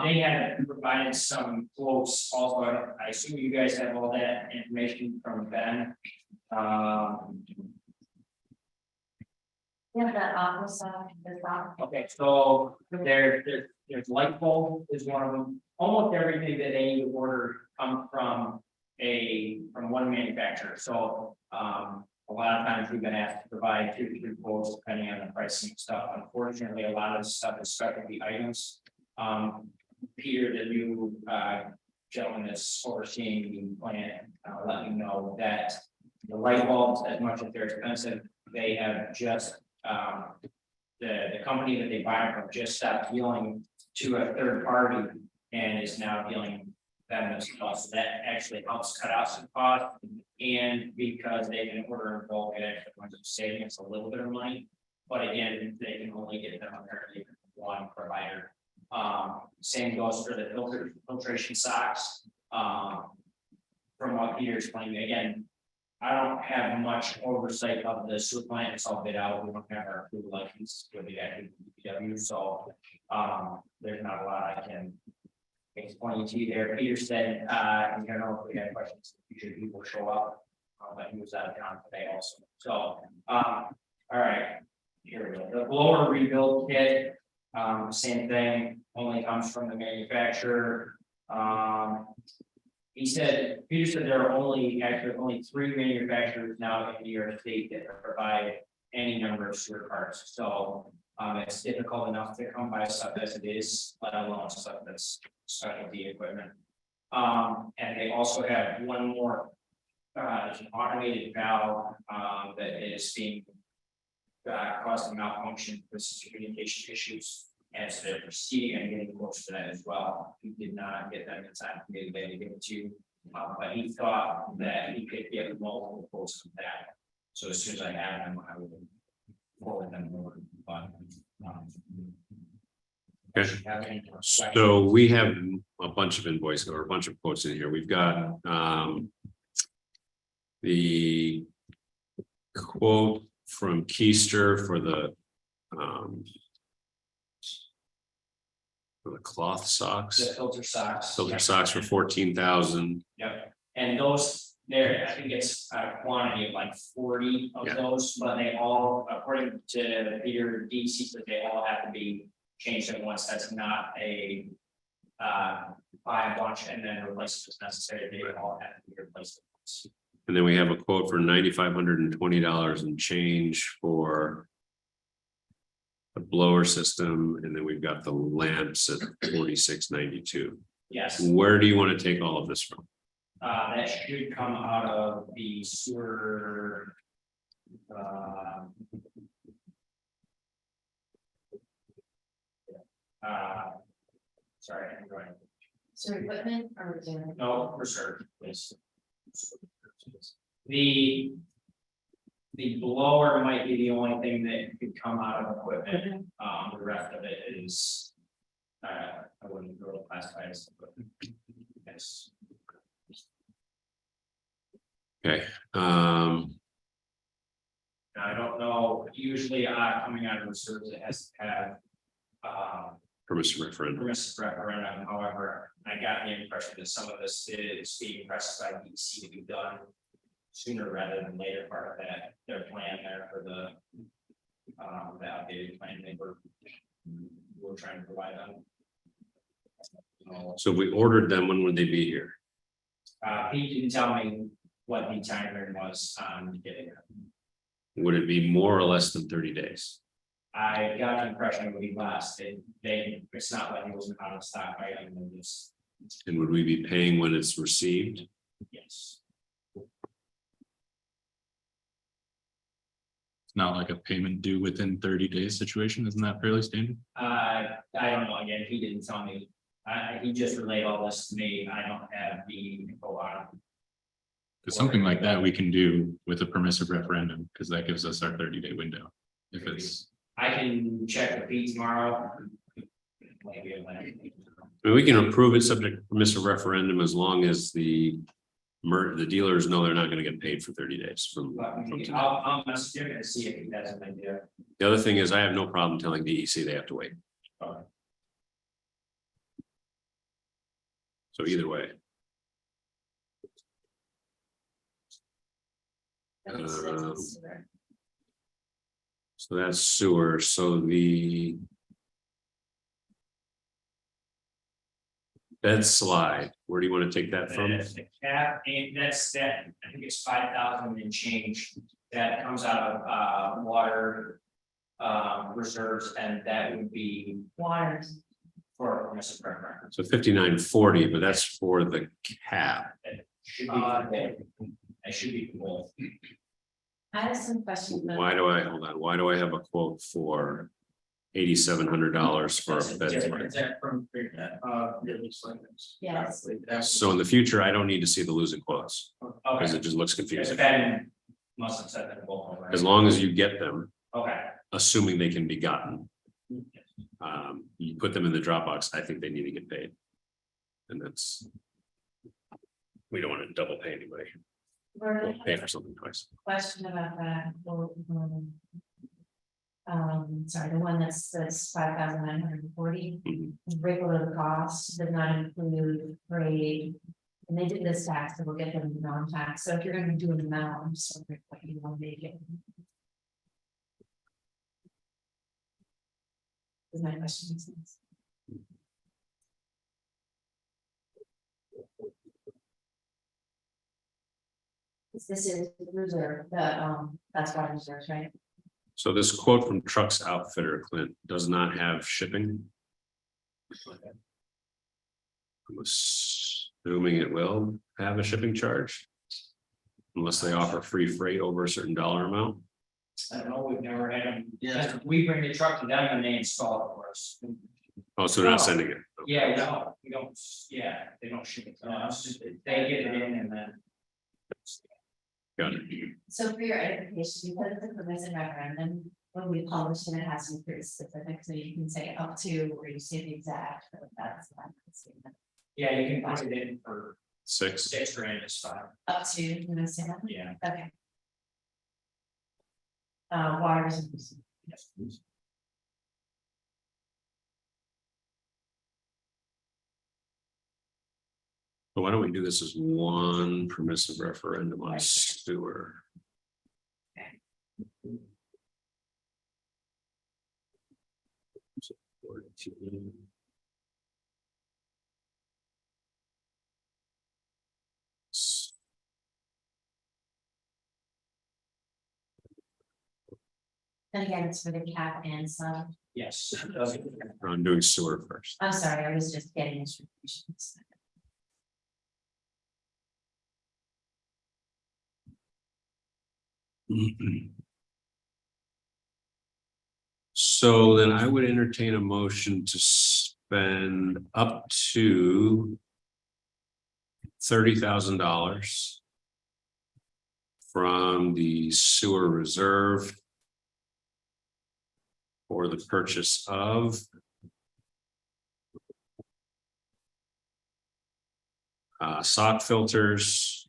they had provided some quotes also. I assume you guys have all that information from Ben. Yeah, that office, Okay, so there's light bulb is one of them. Almost everything that they need to order comes from one manufacturer. So a lot of times we've been asked to provide 2 to 3 quotes depending on the pricing and stuff. Unfortunately, a lot of the stuff is specialty items. Peter, the new gentleman that's overseeing the plant, let me know that the light bulbs, as much as they're expensive, they have just the company that they buy from just stopped dealing to a third party and is now dealing them as cost. So that actually helps cut out some cost, and because they can order in bulk, it actually winds up saving us a little bit of money. But again, they can only get them apparently from one provider. Same goes for the filtration socks. From what Peter explained, again, I don't have much oversight of the sewer plant, it's all bid out, we don't have our approval license with the active DPW, so, there's not a lot I can explain to you there. Peter said, in general, if we had questions, future people show up, but he was out of town today also, so, all right. Here we go, the blower rebuild kit, same thing, only comes from the manufacturer. He said, Peter said there are only 3 manufacturers now in New York State that provide any number of sewer parts. So it's difficult enough to come by stuff as it is, let alone stuff that's specialty equipment. And they also have one more, there's an automated valve that is being causing malfunction with communication issues. And so they're proceeding and getting close to that as well. He did not get that in time for me today to give it to you. But he thought that he could get multiple quotes of that. So as soon as I have them, I will forward them over. But, Okay. have any questions? So we have a bunch of invoices or a bunch of quotes in here. We've got the quote from Keister for the cloth socks. The filter socks. Filter socks for 14,000. Yep, and those, there, I think it's a quantity of like 40 of Yeah. those, but they all, according to Peter DC, that they all have to be changed at once, that's not a. Buy a bunch and then replace it as necessary, they all have to be replaced at once. And then we have a quote for $9,520 and change for the blower system, and then we've got the lamps at $46.92. Yes, Where do you want to take all of this from? that should come out of the sewer. Sorry, I'm going. So equipment or reserve? No, reserve, please. The blower might be the only thing that could come out of equipment, the rest of it is. I wouldn't really classify as equipment. Yes. Okay, I don't know, usually coming out of reserves, it has to have. permissive referendum. Permissive referendum, however, I got the impression that some of this is being pressed by DC to be done. Sooner rather than later, part of that, their plan there for the updated plan they were trying to provide them. So we ordered them, when would they be here? He didn't tell me what the time frame was on getting it. Would it be more or less than 30 days? I got the impression it would be less, it's not like it was an out of stock item, and just, And would we be paying when it's received? yes. It's not like a payment due within 30 days situation, isn't that fairly standard? I don't know, again, he didn't tell me, he just relayed all this to me, I don't have the info on it. Because something like that we can do with a permissive referendum, because that gives us our 30-day window. If it's, I can check with Pete tomorrow. Maybe a minute. I mean, we can approve it subject to permissive referendum as long as the dealers know they're not going to get paid for 30 days from today. I'll message him and see if he has an idea. The other thing is I have no problem telling DEC they have to wait. Okay. So either way. So that's sewer, so the bed slide, where do you want to take that from? The cap, and that's that, I think it's 5,000 and change, that comes out of water. Reserves, and that would be Water. for permissive referendum. So 5940, but that's for the cap. Should be, it should be both. I have some questions. about- Why do I have a quote for $8,700 for a bed slide? Is that from, release limits? Yes. So in the future, I don't need to see the losing quotes, because Okay, it just looks confusing. Ben must have said that both. already. As long as you get them, Okay. assuming they can be gotten. You put them in the Dropbox, I think they need to get paid. And that's. We don't want to double pay anybody. We're- Pay for something twice. Question about that. Sorry, the one that's 5,940. Mhm. Regular costs did not include grade. And they did this tax, so we'll get them non-tax. So if you're gonna do an amount, I'm just wondering what you want to make it. Does my question make sense? This is reserve, that's why reserves, right? So this quote from Trucks Outfitter, Clint, does not have shipping. I'm assuming it will have a shipping charge. Unless they offer free freight over a certain dollar amount. I don't know, we've never had them, we bring the truck to them and they install it for us. Oh, so they're not sending it. Yeah, we don't, yeah, they don't ship it to us, they get it in and then. Got it. So for your edification, because it's a permissive referendum, when we publish it, it has to be pretty specific, so you can say up to, or you say the exact, but that's fine. Yeah, you can put it in for 6. $6,000, it's fine, Up to, you know, say that, yeah. okay. Waters. Yes, please. But why don't we do this as one permissive referendum on sewer? And again, it's for the cap and sub. Yes. I'm doing sewer first. I'm sorry, I was just getting instructions. So then I would entertain a motion to spend up to $30,000 from the sewer reserve for the purchase of sock filters,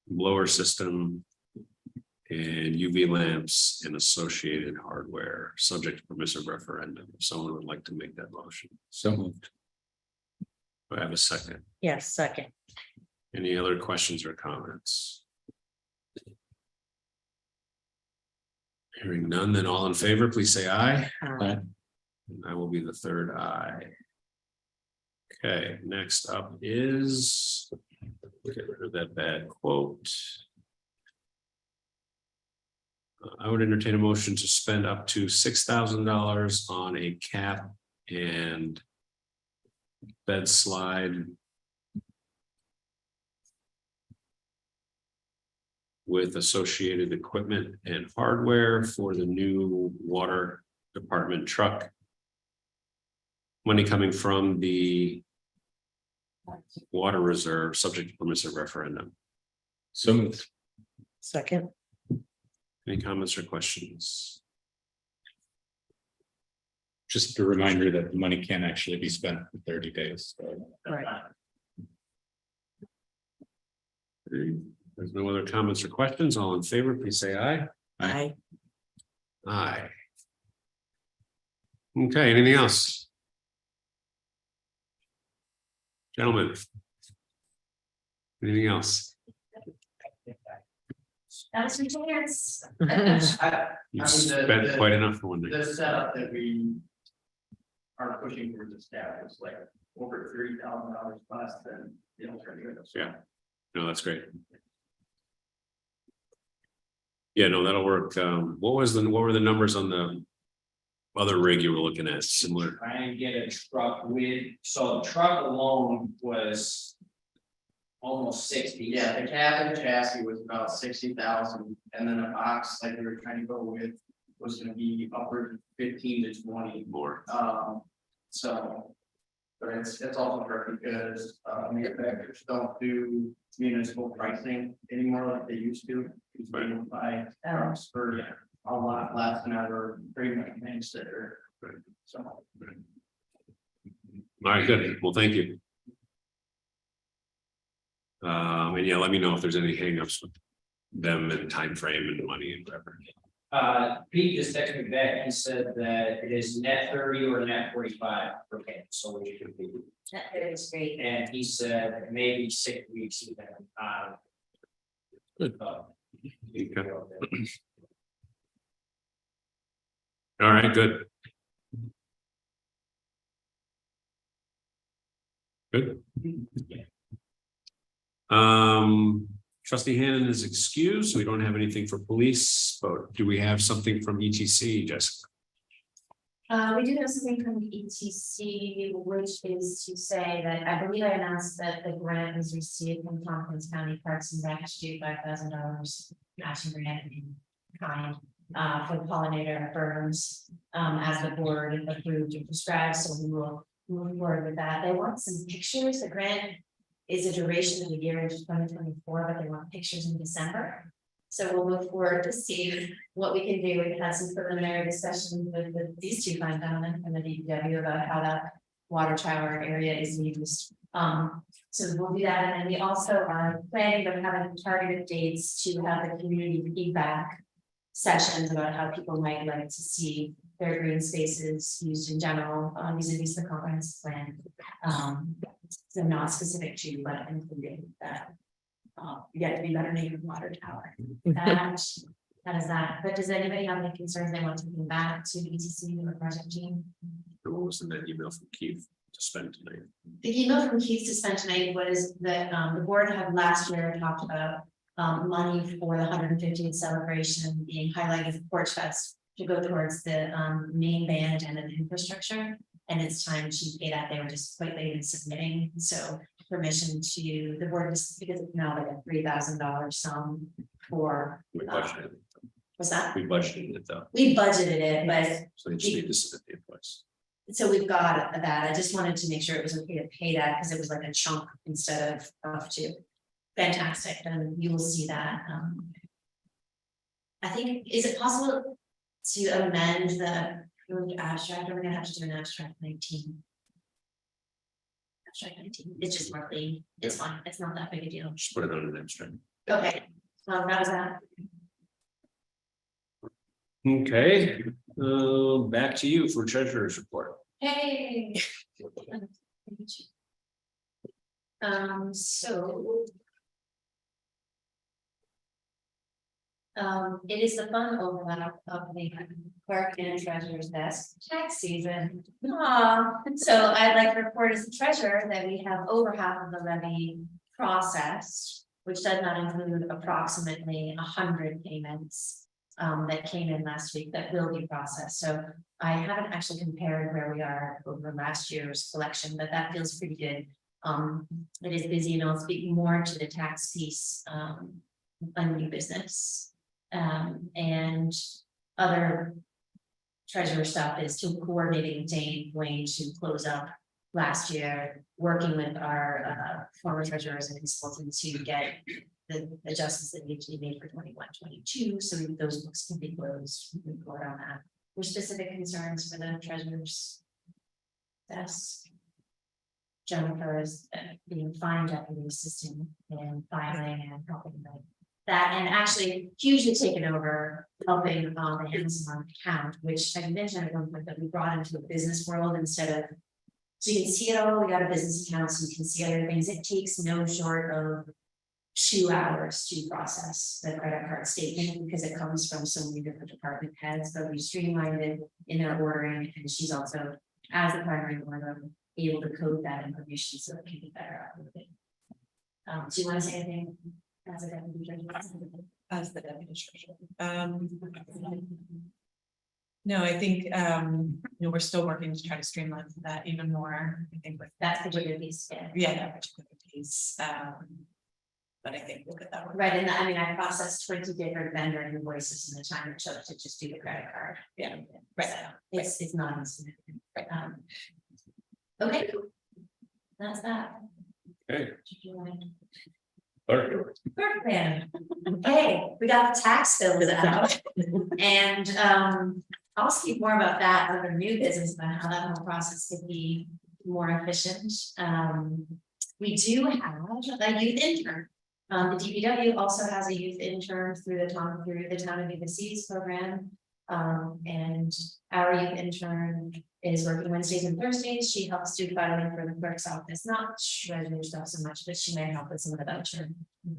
blower system, and UV lamps and associated hardware, subject to permissive referendum. If someone would like to make that motion. So moved. Do I have a second? Yes, second. Any other questions or comments? Hearing none, then all in favor, please say aye. Aye. And I will be the third aye. Okay, next up is, get rid of that bad quote. I would entertain a motion to spend up to $6,000 on a cap and bed slide with associated equipment and hardware for the new water department truck. Money coming from the water reserve, subject to permissive referendum. So moved. Second. Any comments or questions? Just a reminder that the money can actually be spent in 30 days. So Right. There's no other comments or questions. All in favor, please say aye. Aye. Aye. Okay, anything else? Gentlemen. Anything else? That was your chance. You've spent quite enough for one day. The setup that we are pushing for the staff is like over $30,000 less than the alternative. Yeah. No, that's great. Yeah, no, that'll work. What were the numbers on the other rig you were looking at? Similar. Trying to get a truck with, so the truck alone was almost 60. Yeah, the cab and chassis was about 60,000, and then a box like we were trying to go with was gonna be upward of 15 to 20. More. So. But it's also perfect because manufacturers don't do municipal pricing anymore like they used to. Because they don't buy trucks for a lot less than ever pretty much things that are. So. All right, good. Well, thank you. And yeah, let me know if there's any hangups with them and time frame and money and whatever. Pete just texted me back and said that it is net 30 or net 45. Okay, so we should be. That is great. And he said maybe 6 weeks even. Good. All right, good. Good. Trustee Hannon is excused. We don't have anything for police, but do we have something from ETC, Jessica? We do have something from ETC, which is to say that I believe I announced that the grant was received from Tompkins County Parks and Rec to $5,000 matching grant in kind for the pollinator berms, as the board approved and prescribed, so we will move forward with that. They want some pictures. The grant is a duration of a year into 2024, but they want pictures in December. So we'll move forward to see what we can do. We've had some preliminary discussions with these two fine gentlemen from the DPW about how that water tower area is used. So we'll do that, and then we also are planning, but having targeted dates to have the community feedback sessions about how people might like to see their green spaces used in general, vis-a-vis the comprehensive plan. So not specific to, but including that. Yet to be better named water tower. That is that. But does anybody have any concerns they want to come back to ETC or project team? What was in that email from Keith to spend tonight? The email from Keith to spend tonight was that the board had last year talked about money for the 150th celebration being highlighted for Porch Fest to go towards the main band and the infrastructure. And it's time to pay that. They were just quite late in submitting. So permission to the board, just because it's now like a $3,000 sum for. We budgeted. Was that? We budgeted it though. We budgeted it, but So you just need to submit the invoice. so we've got that. I just wanted to make sure it was okay to pay that because it was like a chunk instead of two. Fantastic, and you will see that. I think, is it possible to amend the approved abstract? Or we're gonna have to do an abstract 19. Abstract 19, it's just roughly, it's fine, it's not that big a deal. Just put it on an abstract. Okay, that was that. Okay, back to you for treasurer's report. Hey. So. It is the fun overlap of the clerk and treasurer's desk tax season. So I'd like to report as the treasurer that we have over half of the levy processed, which does not include approximately 100 payments that came in last week that will be processed. So I haven't actually compared where we are over last year's collection, but that feels pretty good. It is busy, and I'll speak more to the tax piece on new business. And other treasurer stuff is still coordinating Dane Wayne to close up last year, working with our former treasurers and consultants to get the adjustments that need to be made for 21-22, so those books can be closed. We can report on that. For specific concerns for the treasurer's desk. Jennifer is being fine deputy assistant in filing and helping them. That, and actually hugely taken over helping the Amazon account, which I mentioned at one point that we brought into the business world instead of, so you can see it all, we got a business account, so you can see other things. It takes no short of 2 hours to process the credit card statement because it comes from so many different department heads, but we streamlined it in their ordering, and she's also, as the primary order, able to code that information so it can be better out of it. Do you want to say anything? As a deputy treasurer. As the deputy treasurer. No, I think, we're still working to try to streamline that even more. I think with That's the particular piece, yeah. yeah, that particular piece. But I think we'll get that one. Right, and I mean, I processed 20 different vendor invoices in the time it took to just do the credit card. Yeah, right. So it's not insignificant. Okay. That's that. Okay. Perfect, man. Okay, we got the tax bills out. And I'll speak more about that under new business about how that whole process could be more efficient. We do have a youth intern. The DPW also has a youth intern through the town of Ulysses program. And our youth intern is working Wednesdays and Thursdays. She helps do filing for the clerk's office, not treasurer stuff so much, but she may help with some of the voucher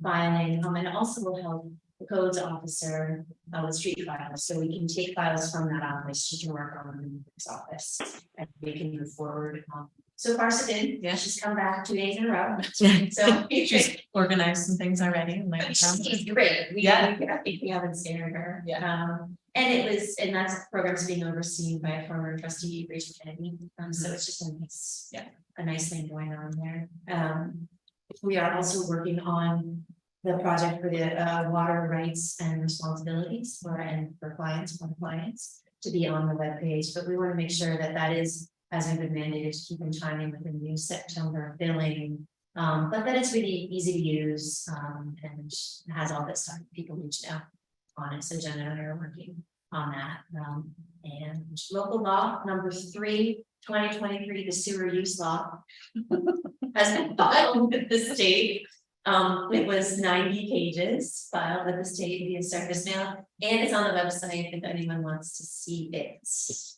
filing. And it also will help the codes officer with street files, so we can take files from that office. She can work on the clerk's office and we can move forward. So far, so good. Yeah, she's come back 2 days in a row. So She's organized some things already and like. she's great. Yeah. We haven't scared her. Yeah. And that's programs being overseen by a former trustee, Rachel Kennedy. So it's just a nice thing going on there. We are also working on the project for the water rights and responsibilities for clients, to be on the webpage, but we want to make sure that that is, as we've been mandated to keep in timing with the new September billing. But that it's really easy to use and has all this stuff. People reached out on it. So Jen and I are working on that. And local law number 3, 2023, the sewer use law has been filed with the state. It was 90 pages filed with the state via service mail, and it's on the website if anyone wants to see it. It's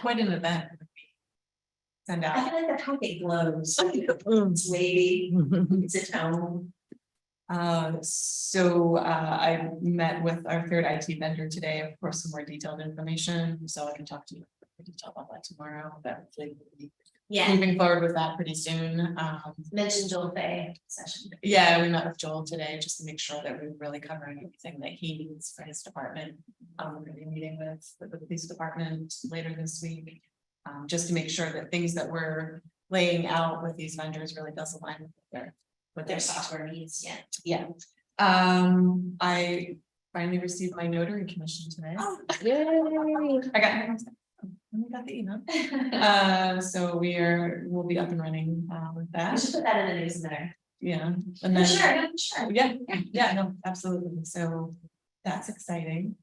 quite an event. Send I out. feel like the packet glows. It's wavy. It's a tone. I met with our third IT vendor today, of course, some more detailed information, so I can talk to you in detail about that tomorrow, but hopefully we'll be Yeah, moving forward with that pretty soon. mentioned Joel Fay session. Yeah, we met with Joel today just to make sure that we're really covering everything that he needs for his department. We're gonna be meeting with the police department later this week. Just to make sure that things that we're laying out with these vendors really does align with Their software needs, yeah. Yeah. I finally received my notary commission today. I got the email. So we'll be up and running with I that. should put that in the newsletter. Yeah. And then. Sure. Yeah, no, absolutely. So that's exciting.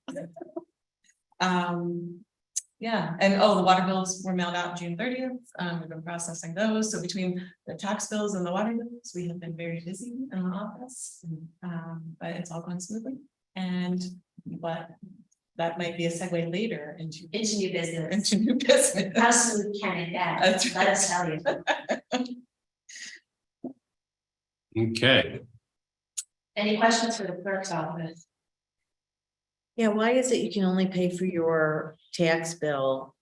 Yeah, and the water bills were mailed out June 30th. We've been processing those. So between the tax bills and the water bills, we have been very busy in the office. But it's all going smoothly. But that might be a segue later into New business. into new business. How smooth can it get? That's Let us tell you. Okay, Any questions for the clerk's office? Yeah, why is it you can only pay for your tax bill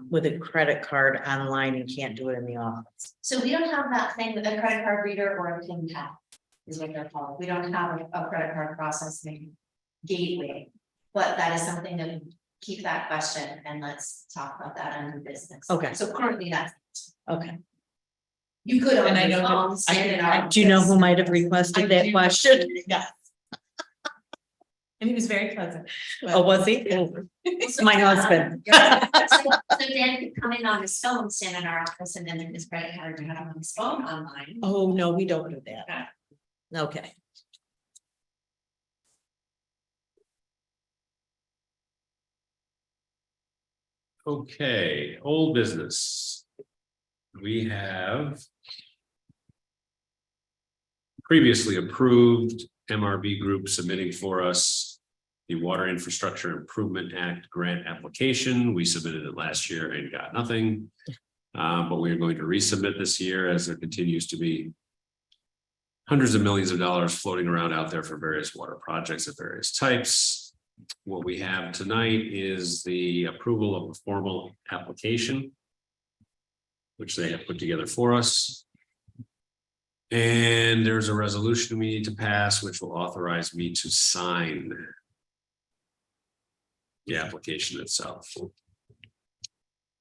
with a credit card online and can't do it in the office? So we don't have that thing with a credit card reader or a PIN pad is what they're called. We don't have a credit card processing gateway. But that is something that we keep that question and let's talk about that under business. Okay. So currently that's, Okay. you could on And I your know that phone, I stand in can- our Do you know office. who might have requested that question? Yeah. And he was very pleasant. Oh, was he? My husband. So Dan could come in on his phone, stand in our office and then his credit card and have on his phone online. Oh, no, we don't do that. Okay. okay, old business. We have previously approved MRB Group submitting for us the Water Infrastructure Improvement Act grant application. We submitted it last year and got nothing. But we are going to resubmit this year as there continues to be hundreds of millions of dollars floating around out there for various water projects of various types. What we have tonight is the approval of a formal application, which they have put together for us. And there's a resolution we need to pass, which will authorize me to sign the application itself.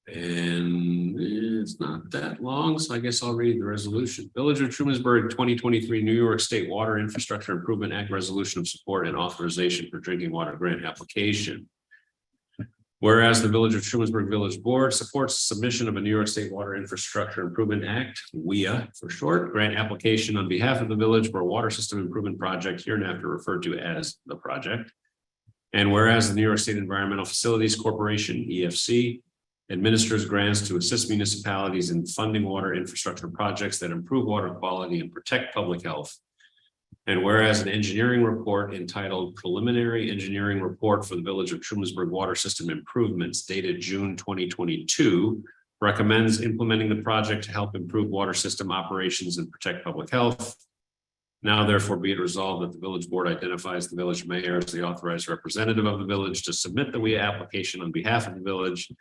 And it's not that long, so I guess I'll read the resolution. Village of Trumansburg 2023 New York State Water Infrastructure Improvement Act Resolution of Support and Authorization for Drinking Water Grant Application. Whereas the Village of Trumansburg Village Board supports the submission of a New York State Water Infrastructure Improvement Act, WIA for short, grant application on behalf of the village for a water system improvement project hereinafter referred to as the project. And whereas the New York State Environmental Facilities Corporation, EFC, administers grants to assist municipalities in funding water infrastructure projects that improve water quality and protect public health. And whereas an engineering report entitled Preliminary Engineering Report for the Village of Trumansburg Water System Improvements dated June 2022 recommends implementing the project to help improve water system operations and protect public health. Now therefore be it resolved that the village board identifies the village mayor as the authorized representative of the village to submit the WIA application on behalf of the village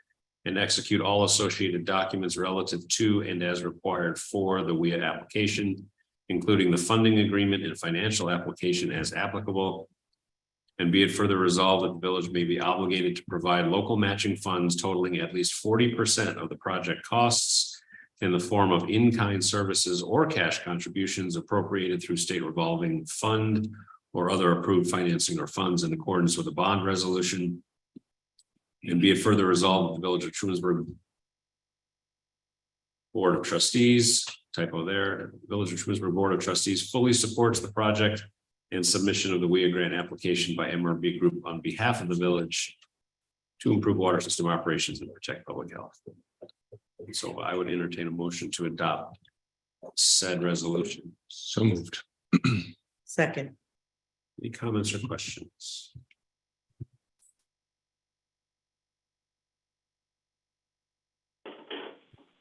and execute all associated documents relative to and as required for the WIA application, including the funding agreement and financial application as applicable. And be it further resolved that the village may be obligated to provide local matching funds totaling at least 40% of the project costs in the form of in-kind services or cash contributions appropriated through state revolving fund or other approved financing or funds in accordance with a bond resolution. And be it further resolved that the Village of Trumansburg Board of Trustees, typo there, Village of Trumansburg Board of Trustees fully supports the project and submission of the WIA grant application by MRB Group on behalf of the village to improve water system operations and protect public health. So I would entertain a motion to adopt said resolution. So moved. Second. Any comments or questions?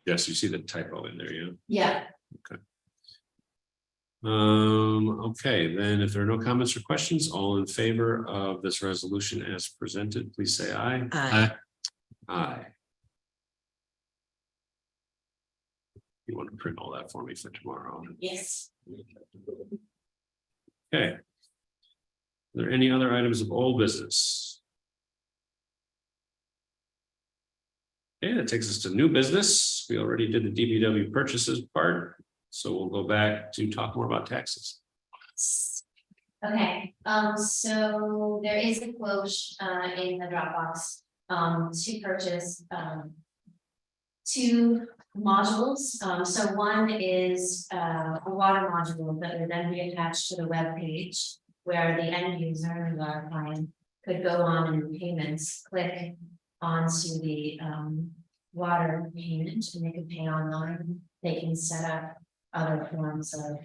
Yes, you see the typo in there, yeah? Yeah. Okay, then if there are no comments or questions, all in favor of this resolution as presented, please say aye. Aye. Aye. You want to print all that for me for tomorrow? Yes. Okay. Are there any other items of old business? Okay, that takes us to new business. We already did the DPW purchases part, so we'll go back to talk more about taxes. Okay, so there is a quote in the Dropbox to purchase two modules. So one is a water module that would then be attached to the web page where the end user, our client, could go on in payments, click onto the water payment, and they can pay online. They can set up other forms of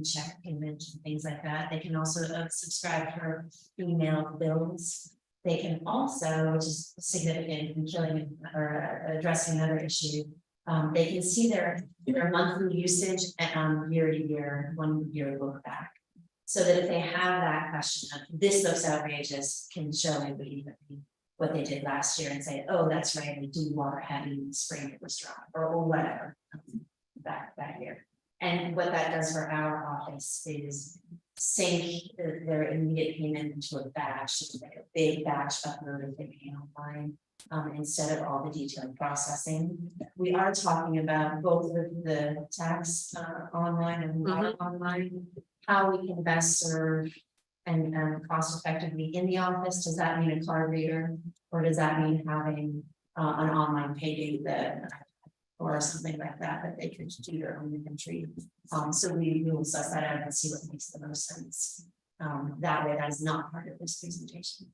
check payment and things like that. They can also subscribe for email bills. They can also, which is significant in killing or addressing another issue, they can see their monthly usage and year to year, 1 year look back. So that if they have that question of this looks outrageous, can show maybe what they did last year and say, oh, that's right, we do water heavy in the spring, it was dry, or whatever that year. And what that does for our office is sync their immediate payment into a batch, like a big batch upload they pay online, instead of all the detailed processing. We are talking about both of the tax online and water online, how we can best serve and cost effectively in the office. Does that mean a card reader, or does that mean having an online payment that or something like that they could do their own entry? So we will suss that out and see what makes the most sense. That way, that is not part of this presentation.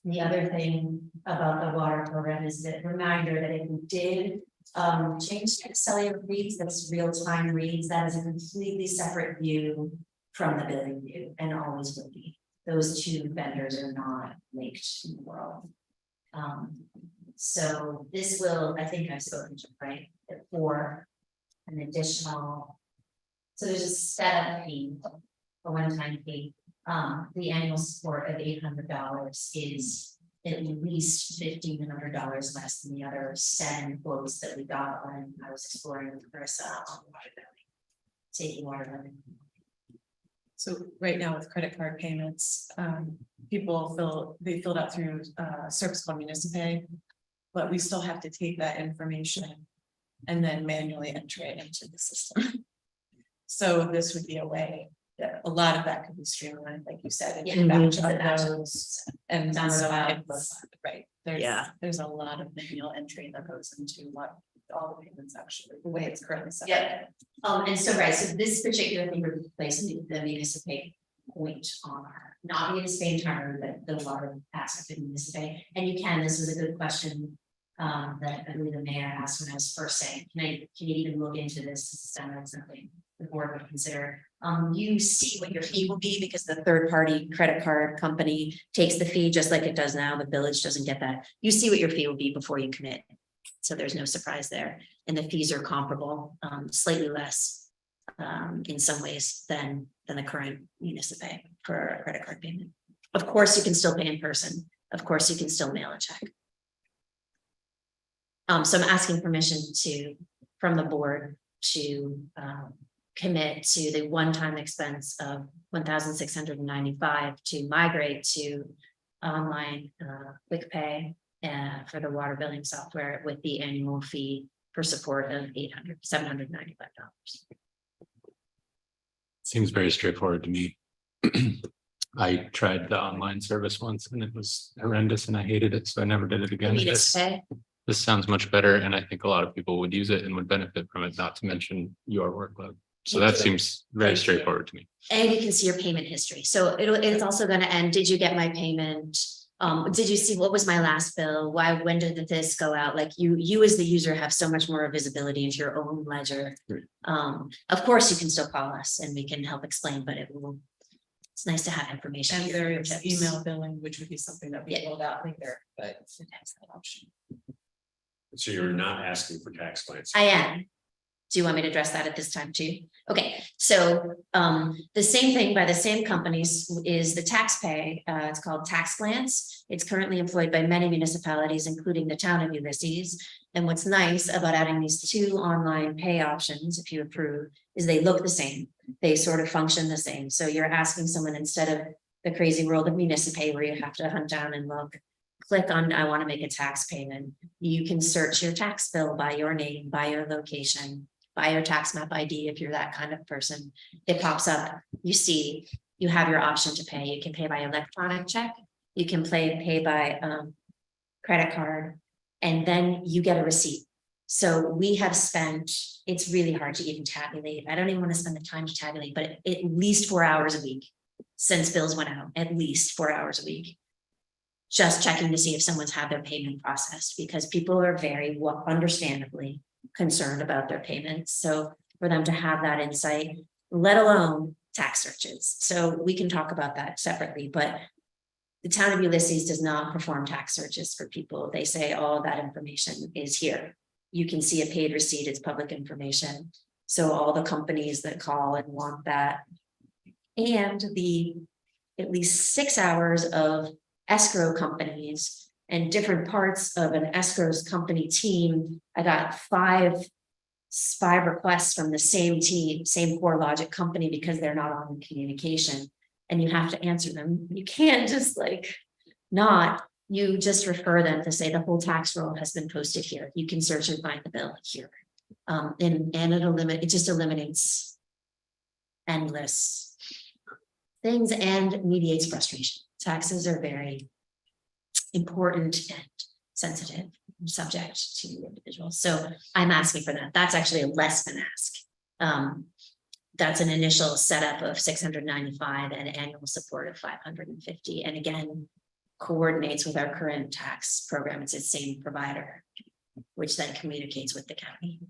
The other thing about the water program is that reminder that if we did change to cellular reads, that's real-time reads, that is a completely separate view from the billing view, and always will be. Those two vendors are not linked in the world. So this will, I think I've spoken to, right, for an additional, so there's a setup fee, a one-time fee. The annual support of $800 is at least $1,500 less than the other 7 quotes that we got when I was exploring with Carissa on water billing, taking water billing. So right now with credit card payments, people filled out through service called Municipay, but we still have to take that information and then manually enter it into the system. So this would be a way that a lot of that could be streamlined, like you said, Yeah, in batch it's a batch. uploads and Done so live. right. There's a lot of manual entry that goes into what all the payments actually, the way it's currently set up. Yeah. And so, right, so this particular thing replaced the Municipay point on our, not municipal entirely, but the water aspect of municipal. And you can, this was a good question. That I believe the mayor asked when I was first saying, can you even look into this? This is something the board would consider. You see what your fee will be because the third party credit card company takes the fee just like it does now. The village doesn't get that. You see what your fee will be before you commit. So there's no surprise there. And the fees are comparable, slightly less in some ways than the current municipal for a credit card payment. Of course, you can still pay in person. Of course, you can still mail a check. So I'm asking permission from the board to commit to the one-time expense of $1,695 to migrate to online quick pay for the water billing software with the annual fee for support of $795. Seems very straightforward to me. I tried the online service once and it was horrendous and I hated it, so I never did it again. This sounds much better, and I think a lot of people would use it and would benefit from it, not to mention your workload. So that seems very straightforward to me. And you can see your payment history. So it's also going to end. Did you get my payment? Did you see what was my last bill? When did this go out? Like you as the user have so much more visibility into your own ledger. Of course, you can still call us and we can help explain, but it's nice to have information. And there is email billing, which would be something that we rolled out later, but it has that option. So you're not asking for tax plans? I am. Do you want me to address that at this time too? Okay, so the same thing by the same companies is the tax pay. It's called Tax Glance. It's currently employed by many municipalities, including the town of Ulysses. And what's nice about adding these two online pay options, if you approve, is they look the same. They sort of function the same. So you're asking someone, instead of the crazy world of municipal where you have to hunt down and look, click on, I want to make a tax payment. You can search your tax bill by your name, by your location, by your tax map ID. If you're that kind of person, it pops up. You see, you have your option to pay. You can pay by electronic check. You can pay by credit card, and then you get a receipt. So we have spent, it's really hard to even tabulate. I don't even want to spend the time to tabulate, but at least 4 hours a week since bills went out, at least 4 hours a week. Just checking to see if someone's had their payment processed, because people are very understandably concerned about their payments. So for them to have that insight, let alone tax searches. So we can talk about that separately, but the town of Ulysses does not perform tax searches for people. They say all that information is here. You can see a paid receipt, it's public information. So all the companies that call and want that, and the at least 6 hours of escrow companies and different parts of an escrow company team. I got five requests from the same team, same CoreLogic company, because they're not on communication, and you have to answer them. You can't just you just refer them to say the whole tax roll has been posted here. You can search and find the bill here. And it just eliminates endless things and mediates frustration. Taxes are very important and sensitive subject to individuals. So I'm asking for that. That's actually a less than ask. That's an initial setup of $695 and annual support of $550. And again, coordinates with our current tax program. It's the same provider, which then communicates with the county.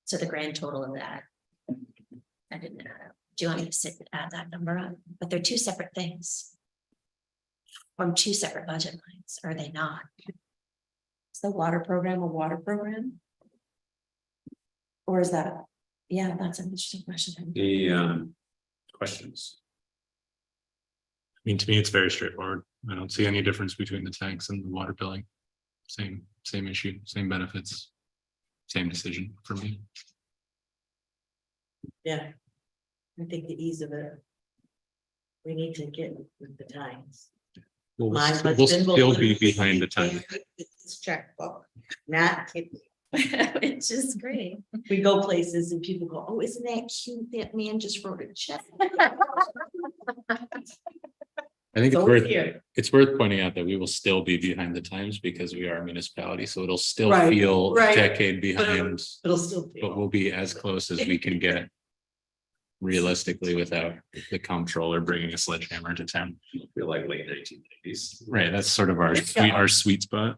So the grand total of that, I didn't add up. Do you want me to add that number up? But they're two separate things. From two separate budget lines, are they not? Is the water program a water program? Or is that, yeah, that's an interesting question. The questions? I mean, to me, it's very straightforward. I don't see any difference between the tax and the water billing. Same issue, same benefits, same decision for me. Yeah. I think the ease of it. We need to get with the times. We'll still be behind the time. It's checkbook, not kidding. It's just great. We go places and people go, oh, isn't that cute? That man just wrote a check. I think So it's worth pointing out that we will still be behind the times because we are a municipality, so it'll still Right, feel a right. decade behind, It'll still be. but we'll be as close as we can get. realistically without the comptroller bringing a sledgehammer to town. Feel like late 1980s. Right, that's sort of our sweet spot.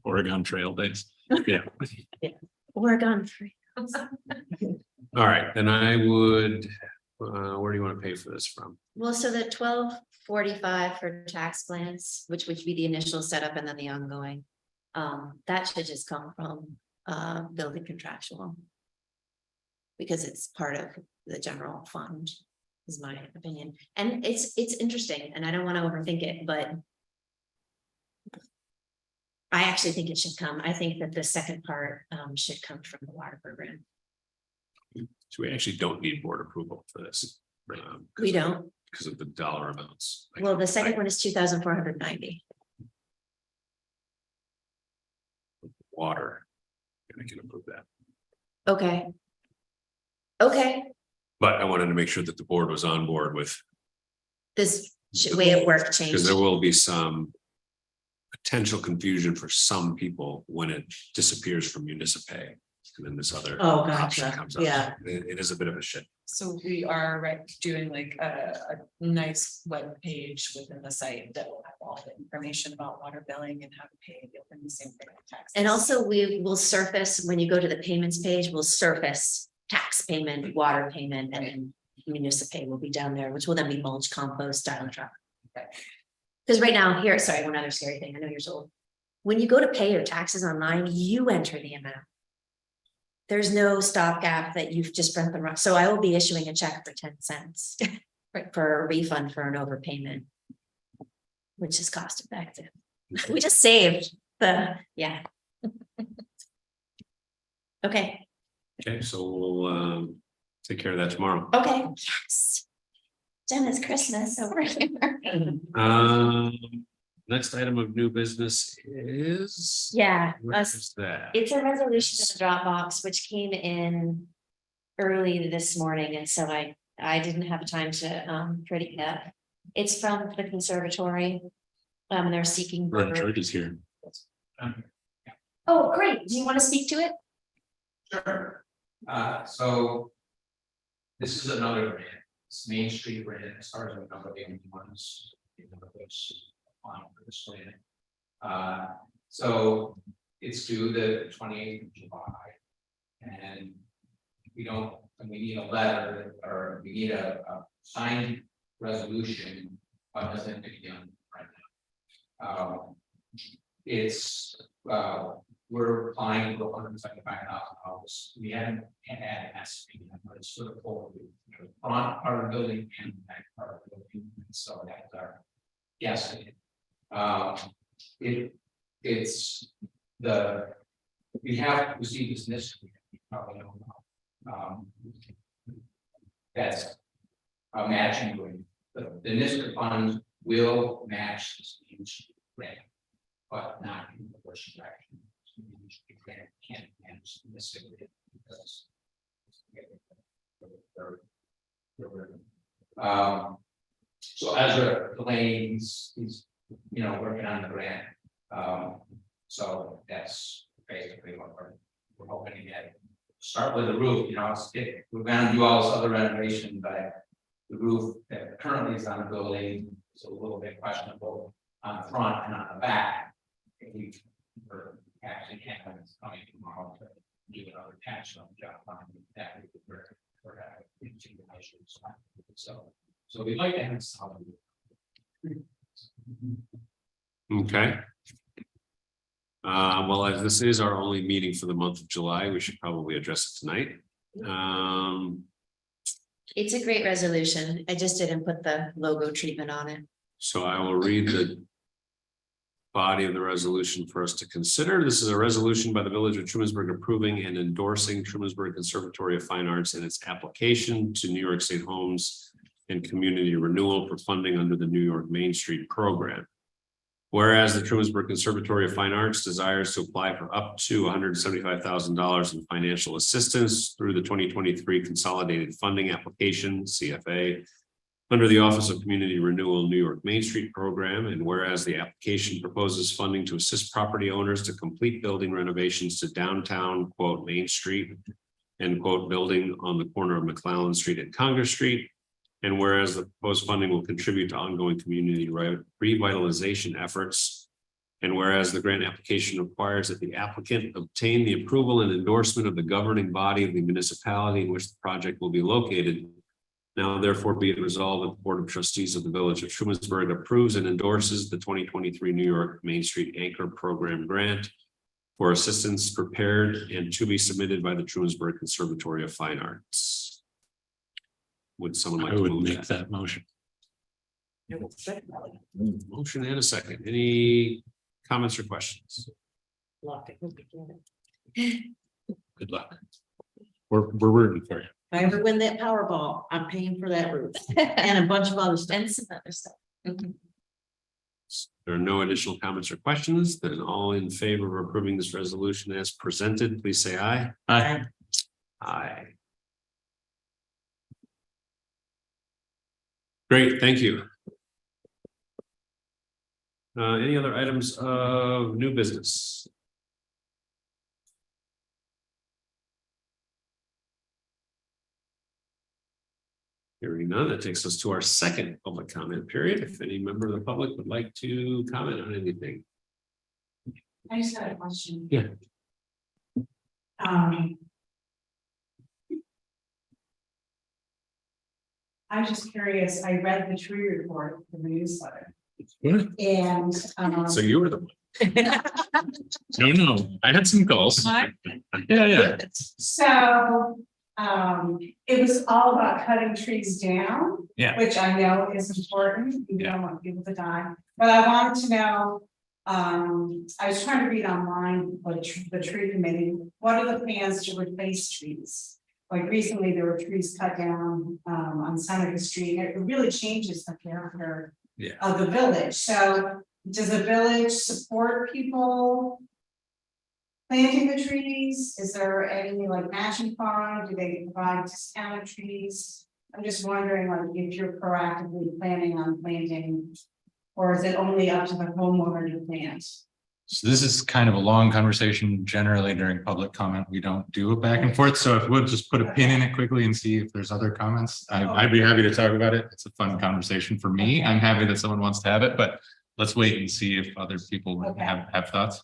Oregon Trail days. Yeah. Oregon free. All right, then I would, where do you want to pay for this from? Well, so the 1245 for tax plans, which would be the initial setup and then the ongoing. That should just come from building contractual. Because it's part of the general fund, is my opinion. And it's interesting, and I don't want to overthink it, but I actually think it should come. I think that the second part should come from the water program. So we actually don't need board approval for this. We don't. Because of the dollar amounts. Well, the second one is 2,490. Water. And I can approve that. Okay. Okay, But I wanted to make sure that the board was on board with, this way of work because changed. there will be some potential confusion for some people when it disappears from municipal. And then this other Oh, option gotcha. comes up. Yeah. It is a bit of a shit. So we are doing like a nice web page within the site that will have all the information about water billing and how to pay. You'll find the same thing with taxes. And also we will surface, when you go to the payments page, we'll surface tax payment, water payment, and then municipal will be down there, which will then be mulch, compost, dial truck. Because right now, here, sorry, one other scary thing, I know you're old. When you go to pay your taxes online, you enter the amount. There's no stopgap that you've just spent the wrong, so I will be issuing a check for 10 cents. For a refund for an overpayment. Which is cost effective. We just saved yeah. Okay. Okay, so we'll take care of that tomorrow. Okay, yes. Jenna's Christmas over here. Next item of new business is. Yeah, What is that? it's a resolution in the Dropbox, which came in early this morning, and so I didn't have time to pretty it up. It's from the conservatory. They're seeking. We're in charge is here. Oh, great. Do you want to speak to it? Sure. So. This is another grant, it's Main Street grant, as far as I remember, the only ones. Applying for this grant. So it's due the 28th of July. And we need a letter, or we need a signed resolution, but doesn't begin right now. We're applying for $175,000. We haven't had an estimate, but it's sort of full, the front part of the building and the back part of the building, and so that's our guess. We have received this initiative, you probably don't know. That's a matching grant. The NISCA funds will match this huge grant, but not in the first direction. Grant can't manage NISCA because. So Ezra Delane, he's working on the grant. So that's basically what we're hoping to get. Start with the roof, we're gonna do all this other renovation, but the roof that currently is on the building is a little bit questionable on the front and on the back. We're actually coming tomorrow to do another patch on the job on that. So we'd like to have solid. Okay. Well, as this is our only meeting for the month of July, we should probably address it tonight. It's a great resolution. I just didn't put the logo treatment on it. So I will read the body of the resolution for us to consider. This is a resolution by the Village of Trumansburg approving and endorsing Trumansburg Conservatory of Fine Arts and its application to New York State Homes and Community Renewal for funding under the New York Main Street program. Whereas the Trumansburg Conservatory of Fine Arts desires to apply for up to $175,000 in financial assistance through the 2023 Consolidated Funding Application, CFA, under the Office of Community Renewal New York Main Street Program, and whereas the application proposes funding to assist property owners to complete building renovations to downtown, quote, Main Street end quote, building on the corner of McClellan Street and Congress Street. And whereas the proposed funding will contribute to ongoing community revitalization efforts. And whereas the grant application requires that the applicant obtain the approval and endorsement of the governing body of the municipality in which the project will be located. Now therefore be it resolved that the Board of Trustees of the Village of Trumansburg approves and endorses the 2023 New York Main Street Anchor Program Grant for assistance prepared and to be submitted by the Trumansburg Conservatory of Fine Arts. Would someone like I to would move make that? that motion. Motion and a second. Any comments or questions? Good luck. We're rooting for you. If I ever win that Powerball, I'm paying for that roof and a bunch of other stuff. And some other stuff. There are no additional comments or questions. Then all in favor of approving this resolution as presented, please say aye. Aye. Aye. Great, thank you. Any other items of new business? Hearing none, that takes us to our second public comment period. If any member of the public would like to comment on anything. I just had a question. Yeah. I'm just curious, I read the tree report for the newsletter What? and, So you were the one. No, I had some calls. Yeah. so, it was all about cutting trees down. Yeah. Which I know is important, you don't want people to die, but I wanted to know. I was trying to read online, what the tree committee, what are the plans to replace trees? Like recently, there were trees cut down, on Seneca Street, it really changes the character. Yeah. Of the village, so does the village support people? Planting the trees, is there any like matching fund, do they provide discounted trees? I'm just wondering like if you're proactively planning on planting. Or is it only up to the homeowner to plant? So this is kind of a long conversation. Generally during public comment, we don't do a back and forth. So if we'll just put a pin in it quickly and see if there's other comments, I'd be happy to talk about it. It's a fun conversation for me. I'm happy that someone wants to have it, but let's wait and see if other people have thoughts.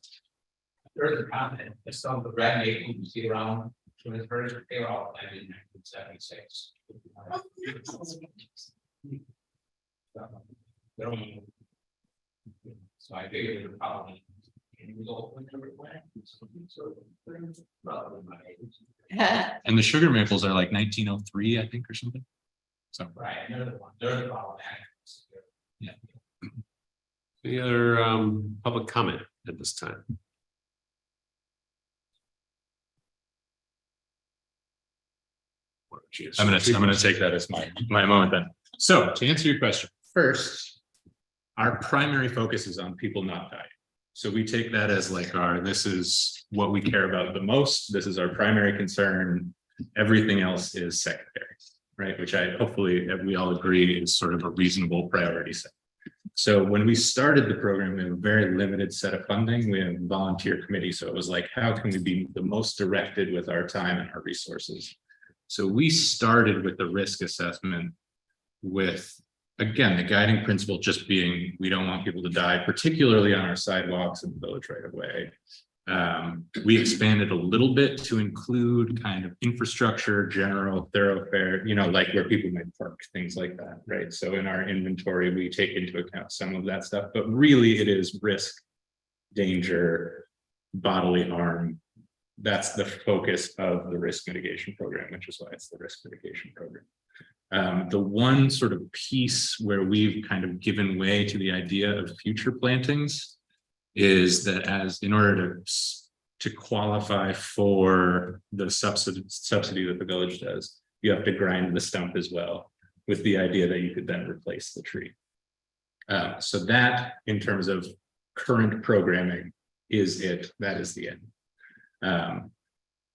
There's a comment, it's on the red maple you see around, Trumansburg, they were all planted in 1976. So I figured it would probably. And the sugar maples are like 1903, I think, or something. So. Right, they're the one, they're the problem. Yeah. Any other public comment at this time? I'm gonna take that as my moment then. So to answer your question, first, our primary focus is on people not dying. So we take that as like this is what we care about the most. This is our primary concern. Everything else is secondary, right? Which hopefully we all agree is sort of a reasonable priority set. So when we started the program, we have a very limited set of funding. We have a volunteer committee. So it was like, how can we be the most directed with our time and our resources? So we started with the risk assessment with, again, the guiding principle just being, we don't want people to die, particularly on our sidewalks and village right of way. We expanded a little bit to include kind of infrastructure, general thoroughfare, like where people might park, things like that, right? So in our inventory, we take into account some of that stuff, but really it is risk, danger, bodily harm. That's the focus of the risk mitigation program, which is why it's the risk mitigation program. The one sort of piece where we've kind of given way to the idea of future plantings is that in order to qualify for the subsidy that the village does, you have to grind the stump as well, with the idea that you could then replace the tree. So that, in terms of current programming, that is the end.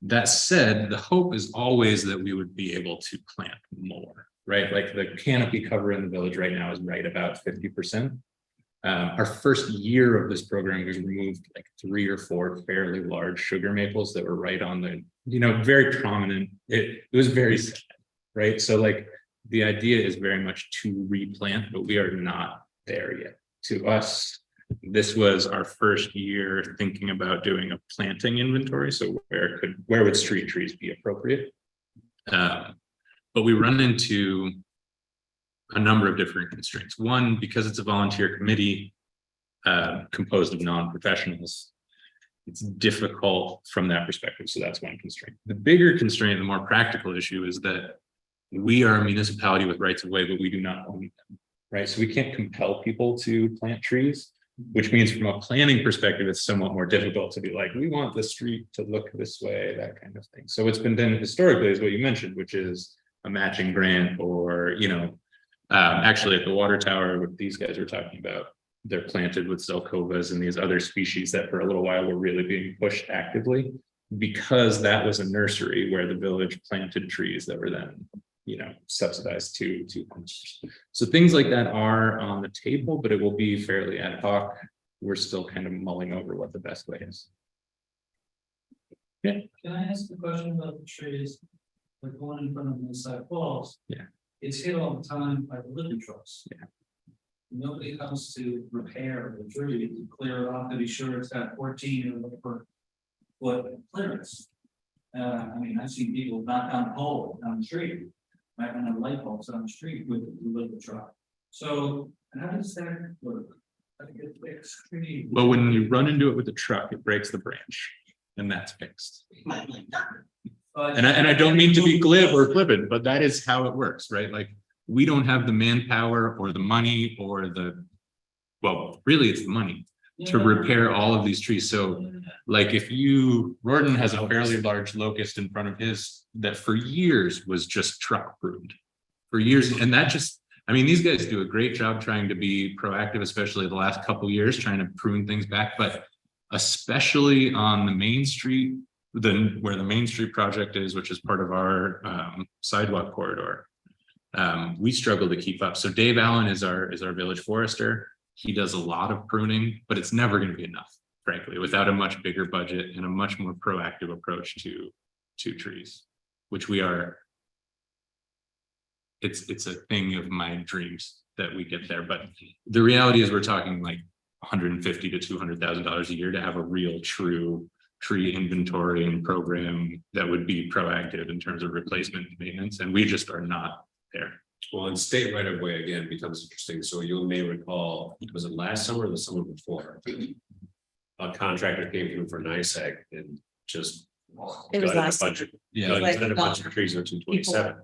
That said, the hope is always that we would be able to plant more, right? Like the canopy cover in the village right now is right about 50%. Our first year of this program, we removed like 3 or 4 fairly large sugar maples that were right on the, very prominent. It was very sad, right? So like the idea is very much to replant, but we are not there yet. To us, this was our first year thinking about doing a planting inventory. So where would street trees be appropriate? But we run into a number of different constraints. One, because it's a volunteer committee composed of non-professionals, it's difficult from that perspective. So that's one constraint. The bigger constraint, the more practical issue is that we are a municipality with rights of way, but we do not own them, right? So we can't compel people to plant trees, which means from a planning perspective, it's somewhat more difficult to be like, we want the street to look this way, that kind of thing. So what's been done historically is what you mentioned, which is a matching grant or, actually at the water tower, what these guys were talking about, they're planted with Zelkovas and these other species that for a little while were really being pushed actively because that was a nursery where the village planted trees that were then, subsidized to homeowners. So things like that are on the table, but it will be fairly ad hoc. We're still kind of mulling over what the best way is. Yeah. Can I ask a question about the trees? Like one in front of the side walls. Yeah. It's hit all the time by the living trucks. Yeah. Nobody comes to repair the tree, to clear it off to be sure it's got 14 or whatever foot clearance. I've seen people knock down a hole on the street, right on the light bulbs on the street with the truck. So how does that work? How to get fixed tree? Well, when you run into it with the truck, it breaks the branch and that's fixed. And I don't mean to be glib or flippant, but that is how it works, right? Like we don't have the manpower or the money or really it's the money to repair all of these trees. So like if Rorton has a fairly large locust in front of his that for years was just truck pruned for years. And that just, these guys do a great job trying to be proactive, especially the last couple of years, trying to prune things back, but especially on the Main Street, where the Main Street project is, which is part of our sidewalk corridor. We struggle to keep up. So Dave Allen is our village forester. He does a lot of pruning, but it's never going to be enough, frankly, without a much bigger budget and a much more proactive approach to trees, which we are. It's a thing of my dreams that we get there, but the reality is we're talking like $150,000 to $200,000 a year to have a real true tree inventory and program that would be proactive in terms of replacement and maintenance, and we just are not there. Well, and state right of way again becomes interesting. So you may recall, was it last summer or the summer before? A contractor came through for NICEAG and just It was gutted a last bunch of- Yeah. gutted a bunch of trees on 227.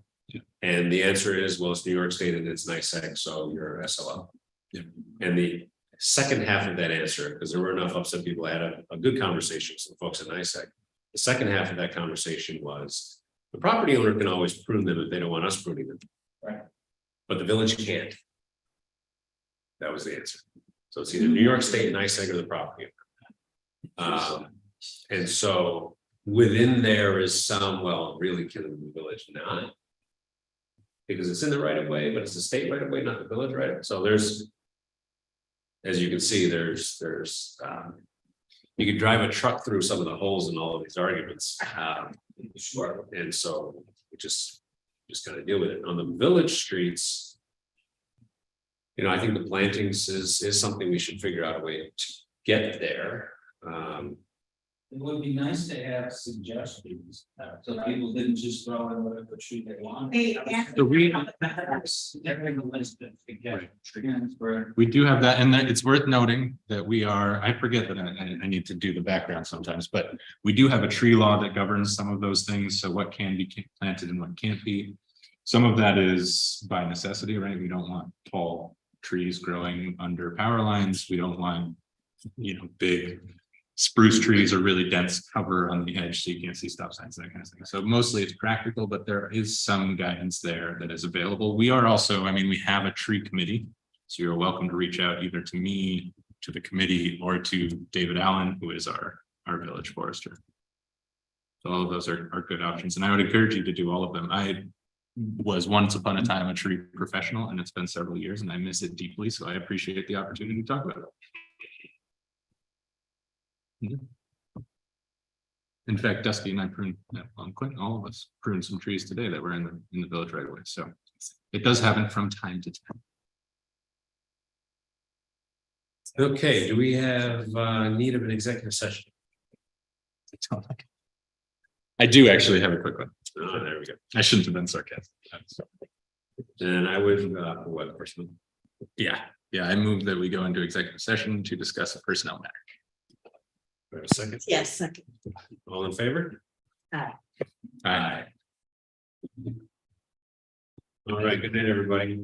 And the answer is, well, it's New York State and it's NICEAG, so you're SOL. Yeah. And the second half of that answer, because there were enough upset people, had a good conversation with the folks at NICEAG. The second half of that conversation was the property owner can always prune them if they don't want us pruning them. Right. But the village can't. That was the answer. So it's either New York State, NICEAG, or the property owner. And so within there is some, well, really killing the village not. Because it's in the right of way, but it's the state right of way, not the village right of way. So there's, as you can see, there's you can drive a truck through some of the holes in all of these arguments. And so we just got to deal with it on the village streets. I think the plantings is something we should figure out a way to get there. It would be nice to have suggestions, so people didn't just throw in whatever tree they want. We do have that, and then it's worth noting that I forget that I need to do the background sometimes, but we do have a tree law that governs some of those things. So what can be planted and what can't be. Some of that is by necessity, right? We don't want tall trees growing under power lines. We don't want, big spruce trees or really dense cover on the edge so you can't see stop signs, that kind of thing. So mostly it's practical, but there is some guidance there that is available. We are also, we have a tree committee. So you're welcome to reach out either to me, to the committee, or to David Allen, who is our village forester. So all of those are good options. And I would encourage you to do all of them. was once upon a time a tree professional, and it's been several years, and I miss it deeply, so I appreciate the opportunity to talk about it. In fact, Dusty and I pruned, Quentin, all of us pruned some trees today that were in the village right away, so it does happen from time to time. Okay, do we have need of an executive session? I do actually have a quick one. Oh, there we go. I shouldn't have been sarcastic. And I would, what person? Yeah, I move that we go into executive session to discuss a personnel matter. Do I have a second? Yes, second. All in favor? Aye. All right, good night, everybody.